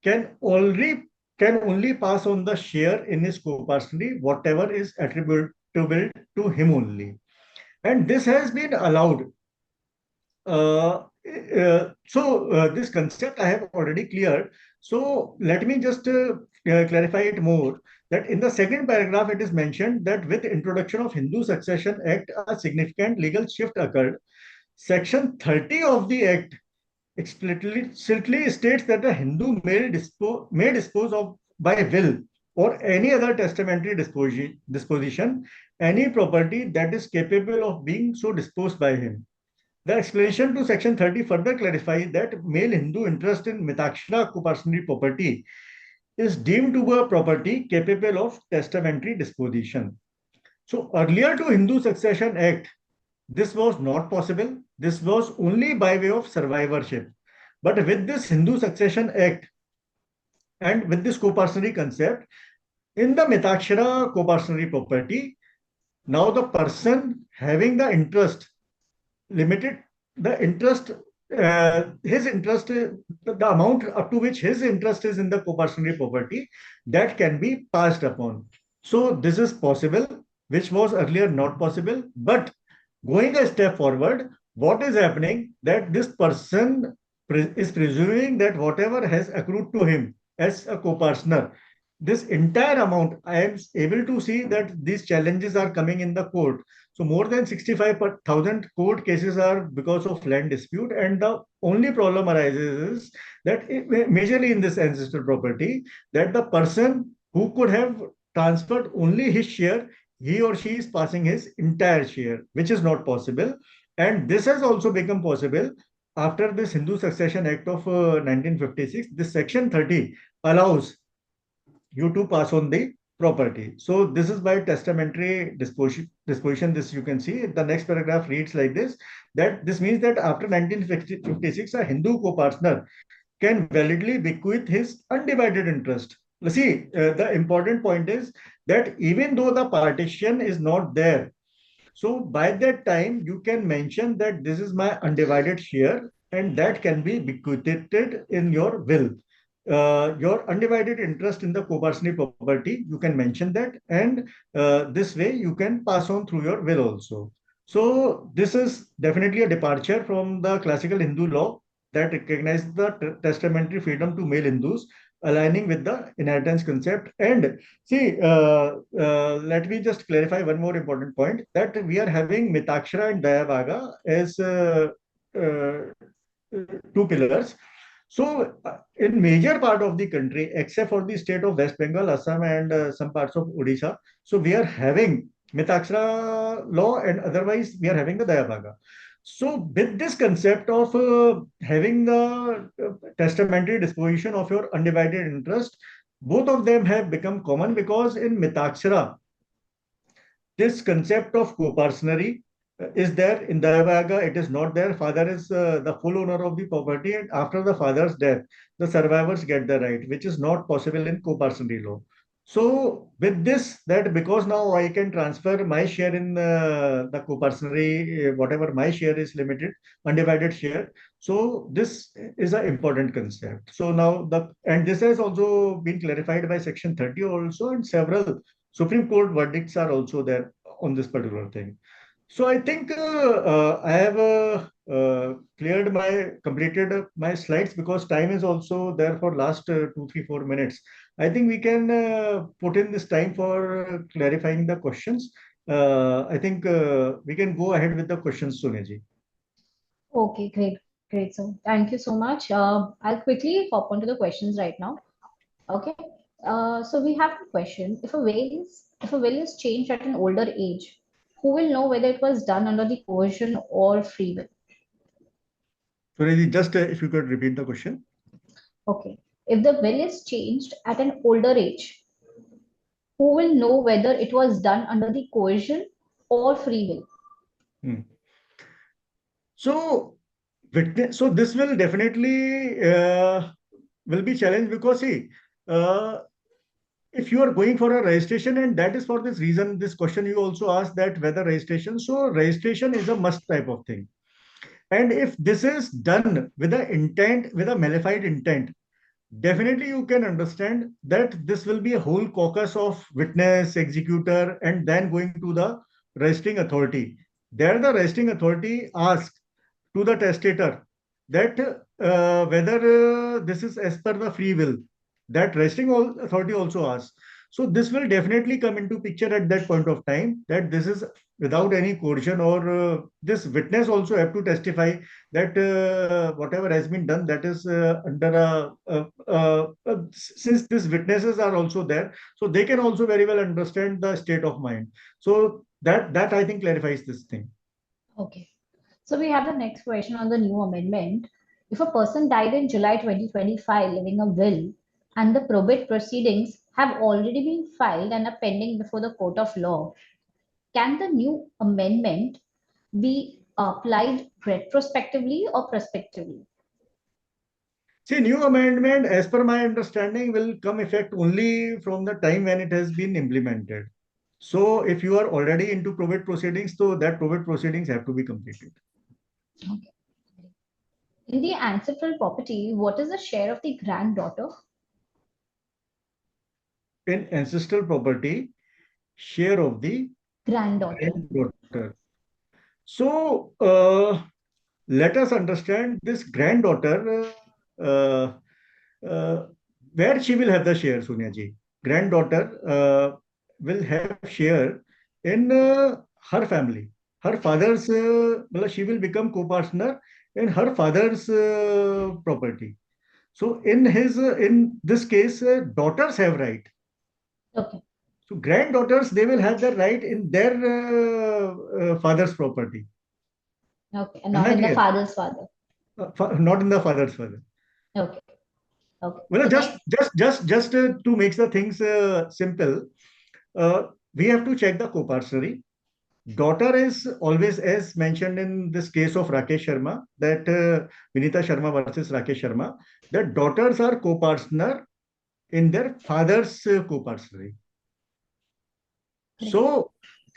can only pass on the share in his co-partnership whatever is attributable to him only. And this has been allowed. This concept I have already cleared. So let me just clarify it more. That in the second paragraph, it is mentioned that with introduction of Hindu Succession Act, a significant legal shift occurred. Section 30 of the Act explicitly states that a Hindu may dispose of by will or any other testamentary disposition any property that is capable of being so disposed by him. The explanation to Section 30 further clarifies that male Hindu interest in Mitakshara co-personal property is deemed to be a property capable of testamentary disposition. So earlier to Hindu Succession Act, this was not possible. This was only by way of survivorship. But with this Hindu Succession Act and with this co-personal concept, in the Mitakshara co-personal property, now the person having the interest limited, the interest, his interest, the amount up to which his interest is in the co-personal property, that can be passed upon. So this is possible, which was earlier not possible. But going a step forward, what is happening that this person is presuming that whatever has accrued to him as a co-partner, this entire amount, I am able to see that these challenges are coming in the court. So more than 65,000 court cases are because of land dispute, and the only problem arises is that majorly in this ancestral property, that the person who could have transferred only his share, he or she is passing his entire share, which is not possible. And this has also become possible after this Hindu Succession Act of 1956. This Section 30 allows you to pass on the property. So this is by testamentary disposition. This you can see. The next paragraph reads like this: that this means that after 1956, a Hindu co-partner can validly bequeath his undivided interest. See, the important point is that even though the partition is not there, so by that time, you can mention that this is my undivided share, and that can be bequeathed in your will. Your undivided interest in the co-partnership property, you can mention that, and this way you can pass on through your will also. So this is definitely a departure from the classical Hindu law that recognizes the testamentary freedom to male Hindus, aligning with the inheritance concept. And see, let me just clarify one more important point, that we are having Mitakshara and Dayavaga as uh, two pillars. So, in major part of the country, except for the state of West Bengal, Assam, and some parts of Odisha, so we are having Mitakshara law, and otherwise we are having the Dayavaga. So, with this concept of having the testamentary disposition of your undivided interest, both of them have become common, because in Mitakshara, this concept of coparcenary is there. In Dayavaga, it is not there. Father is the full owner of the property, and after the father's death, the survivors get the right, which is not possible in coparcenary law. So, with this, that because now I can transfer my share in the coparcenary, whatever my share is limited, undivided share. So, this is an important concept. So, now and this has also been clarified by Section 30 also, and several Supreme Court verdicts are also there on this particular thing. So I think I have completed my slides, because time is also there for last 2, 3, 4 minutes. I think we can put in this time for clarifying the questions. I think we can go ahead with the questions, Sonia ji. Okay, great. So thank you so much. I'll quickly hop onto the questions right now. Okay. So we have a question. If a will is changed at an older age, who will know whether it was done under the coercion or free will? Sonia ji, just if you could repeat the question. Okay. If the will is changed at an older age, who will know whether it was done under the coercion or free will? Hmm. So, so this will definitely will be challenged, because see, uh, if you are going for a registration, and that is for this reason, this question you also asked, that whether registration. So registration is a must type of thing. And if this is done with a intent, with a malified intent, definitely you can understand that this will be a whole caucus of witness, executor, and then going to the registering authority. There the registering authority asks to the testator that whether this is as per the free will. That registering authority also asks. So this will definitely come into picture at that point of time, that this is without any coercion, or this witness also have to testify that whatever has been done, that is under since these witnesses are also there, so they can also very well understand the state of mind. So that I think clarifies this thing. Okay. So we have the next question on the new amendment. If a person died in July 2025 leaving a will and the probate proceedings have already been filed and are pending before the court of law, can the new amendment be applied retrospectively or prospectively? See, new amendment, as per my understanding, will come effect only from the time when it has been implemented. So if you are already into probate proceedings, so that probate proceedings have to be completed. Okay. In the ancestral property, what is the share of the granddaughter? In ancestral property, share of the Granddaughter. granddaughter. So let us understand this granddaughter, uh, where she will have the share, Sonia ji. Granddaughter will have share in her family. Her father's, well, she will become co-partner in her father's property. So in this case, daughters have right. Okay. So granddaughters, they will have the right in their father's property. Okay. And Am not I in the clear? father's father. Not in the father's father. Okay. Okay. Well, So next. just to make the things simple. we have to check the co-partnery. Daughter is always, as mentioned in this case of Rakesh Sharma, that Vinita Sharma versus Rakesh Sharma, that daughters are co-partner in their father's co-partnery. So,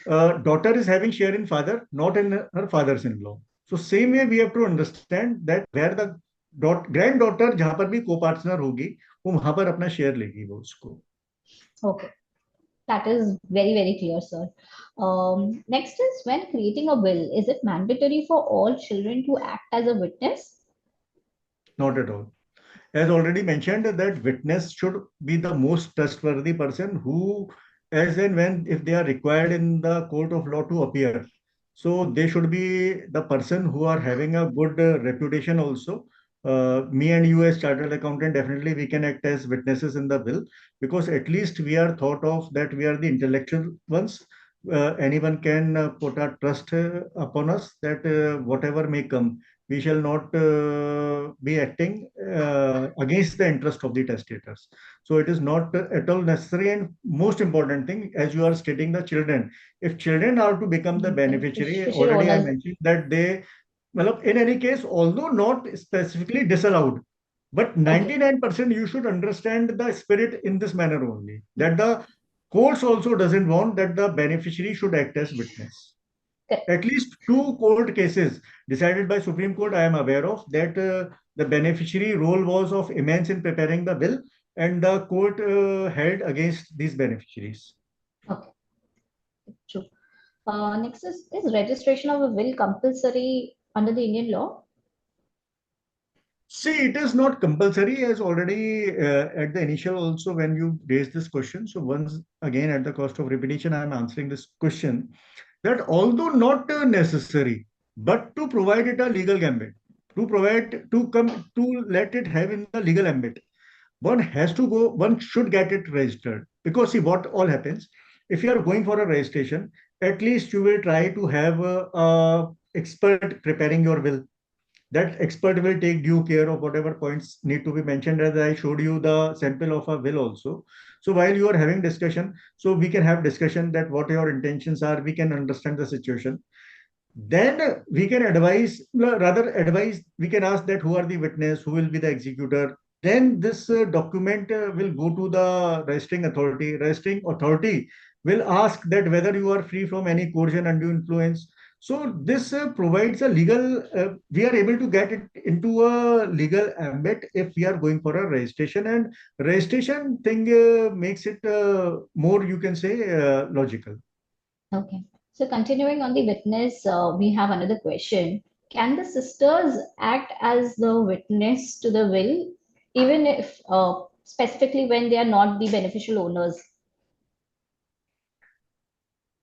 daughter is having share in father, not in her father's in-law. So, same way we have to understand that where the granddaughter जहां पर भी co-partner होगी, वो वहां पर अपना share लेगी वो उसको. Okay. That is very, very clear, sir. Next is when creating a will, is it mandatory for all children to act as a witness? Not at all. As already mentioned, that witness should be the most trustworthy person who, as and when, if they are required in the court of law to appear, so they should be the person who are having a good reputation also. Me and you as chartered accountant, definitely we can act as witnesses in the will, because at least we are thought of that we are the intellectual ones. Anyone can put a trust upon us that whatever may come, we shall not be acting against the interest of the testators. So it is not at all necessary. And most important thing, as you are stating the children, if children are to become the beneficiary, Beneficial already I owners. mentioned that they, well, in any case, although not specifically disallowed, but Okay. 99% you should understand the spirit in this manner only, that the courts also doesn't want that the beneficiary should act as witness. Correct. At least two court cases decided by Supreme Court I am aware of, that the beneficiary role was of immense in preparing the bill, and the court held against these beneficiaries. Okay. True. Next is registration of a will compulsory under the Indian law? See, it is not compulsory, as already at the initial also when you raised this question. So once again, at the cost of repetition, I am answering this question, that although not necessary, but to provide it a legal gambit, to provide to come to let it have in the legal ambit, one has to go, one should get it registered. Because see what all happens, if you are going for a registration, at least you will try to have a expert preparing your will. That expert will take due care of whatever points need to be mentioned, as I showed you the sample of a will also. So while you are having discussion, so we can have discussion that what your intentions are, we can understand the situation. Then we can advise, rather advise, we can ask that who are the witness, who will be the executor. Then this document will go to the registering authority. Registering authority will ask that whether you are free from any coercion, undue influence. So this provides a legal, we are able to get it into a legal ambit if we are going for a registration, and registration thing makes it more, you can say, logical. Okay. So continuing on the witness, we have another question. Can the sisters act as the witness to the will, even if specifically when they are not the beneficial owners?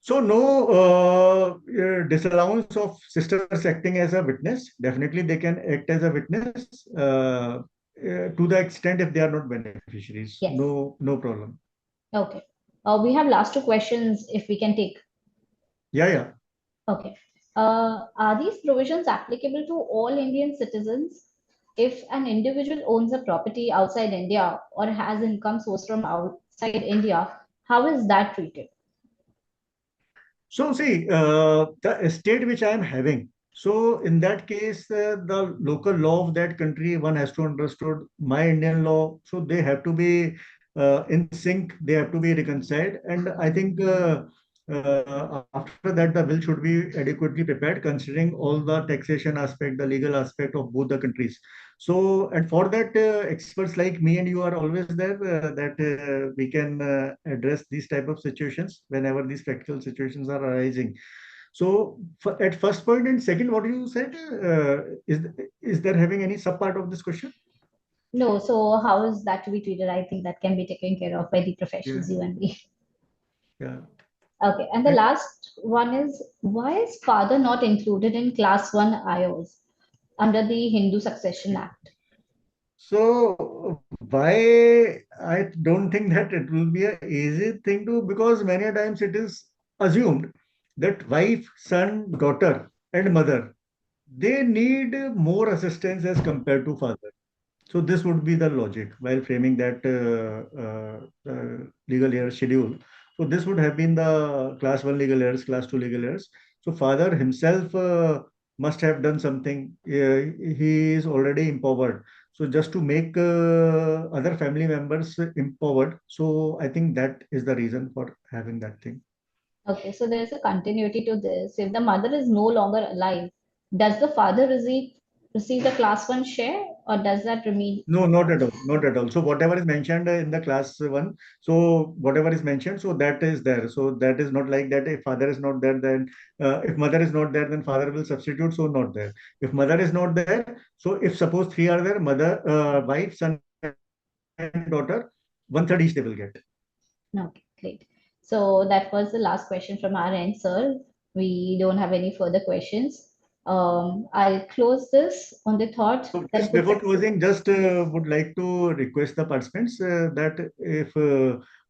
So no disallowance of sisters acting as a witness. Definitely they can act as a witness to the extent if they are not beneficiaries. Yes. No problem. Okay. We have last two questions if we can take. Yeah. Okay. Are these provisions applicable to all Indian citizens? If an individual owns a property outside India or has income source from outside India, how is that treated? So see, the estate which I am having, so in that case, the local law of that country, one has to understood my Indian law. So they have to be in sync. They have to be reconciled. And I think after that, the bill should be adequately prepared, considering all the taxation aspect, the legal aspect of both the countries. So, and for that, experts like me and you are always there, that we can address these type of situations whenever these practical situations are arising. So, at first point and second, what you said, is there having any sub part of this question? No, so how is that to be treated? I think that can be taken care of by the Yeah, professionals, you and me. yeah. Okay, and the last one is why is father not included in class 1 IOs under the Hindu Succession Act? So why I don't think that it will be a easy thing to, because many a times it is assumed that wife, son, daughter, and mother, they need more assistance as compared to father. So this would be the logic while framing that legal year schedule. So this would have been the class 1 legal errors, class 2 legal errors. So father himself must have done something. He is already empowered. So just to make other family members empowered. So I think that is the reason for having that thing. Okay, so there's a continuity to this. If the mother is no longer alive, does the father receive the class one share, or does that remain? No, not at all. Not at all. So whatever is mentioned in the class 1, so whatever is mentioned, so that is there. So that is not like that if father is not there, then if mother is not there, then father will substitute. So not there. If mother is not there, so if suppose three are there, mother, wife, son and daughter, one third each they will get. Okay, great. So that was the last question from our end, sir. We don't have any further questions. I'll close this on the thought So that just good before success. closing, just would like to request the participants that if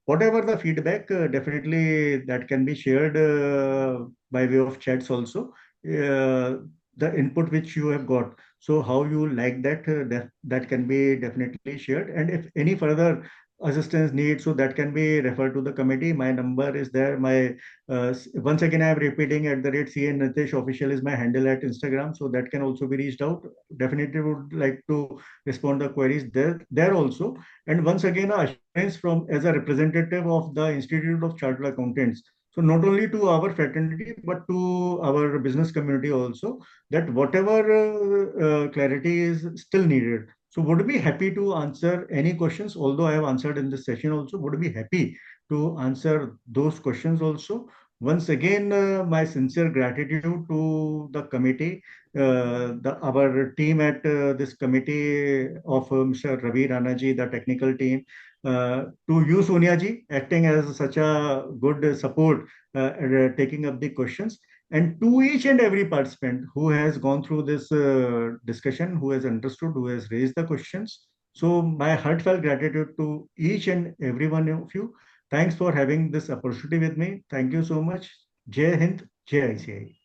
whatever the feedback, definitely that can be shared by way of chats also. The input which you have got. So how you like that, that can be definitely shared. And if any further assistance needs, so that can be referred to the committee. My number is there. My once again, I am repeating at the rate CN Nitesh official is my handle at Instagram. So that can also be reached out. Definitely would like to respond the queries there also. And once again, assurance from as a representative of the Institute of Chartered Accountants. So not only to our fraternity, but to our business community also, that whatever clarity is still needed. So would be happy to answer any questions, although I have answered in this session also, would be happy to answer those questions also. Once again, my sincere gratitude to the committee, our team at this committee of Mr. Ravi Ranaji, the technical team, to you, Sonia ji, acting as such a good support, taking up the questions, and to each and every participant who has gone through this discussion, who has understood, who has raised the questions. So my heartfelt gratitude to each and every one of you. Thanks for having this opportunity with me. Thank you so much. Jai Hind, Jai ICI.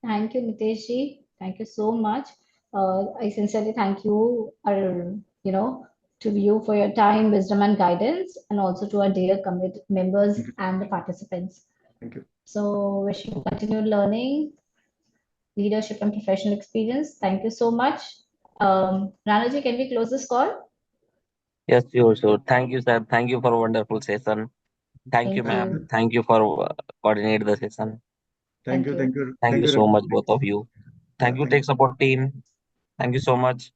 Thank you, Nitesh ji. Thank you so much. I sincerely thank you, you know, to you for your time, wisdom, and guidance, and also to our dear committee members Thank you. and the participants. Thank you. So, wishing you continued learning, leadership, and professional experience. Thank you so much. Ranaji, can we close this call? Yes, sure, sure. Thank you, sir. Thank you for a wonderful session. Thank you, Thank ma'am. you. Thank you for coordinate the session. Thank Thank you. you. Thank you. Thank Thank you you, so Ravi. much, both of you. Yeah, Thank you, thank Tech you. Support team. Thank you so much.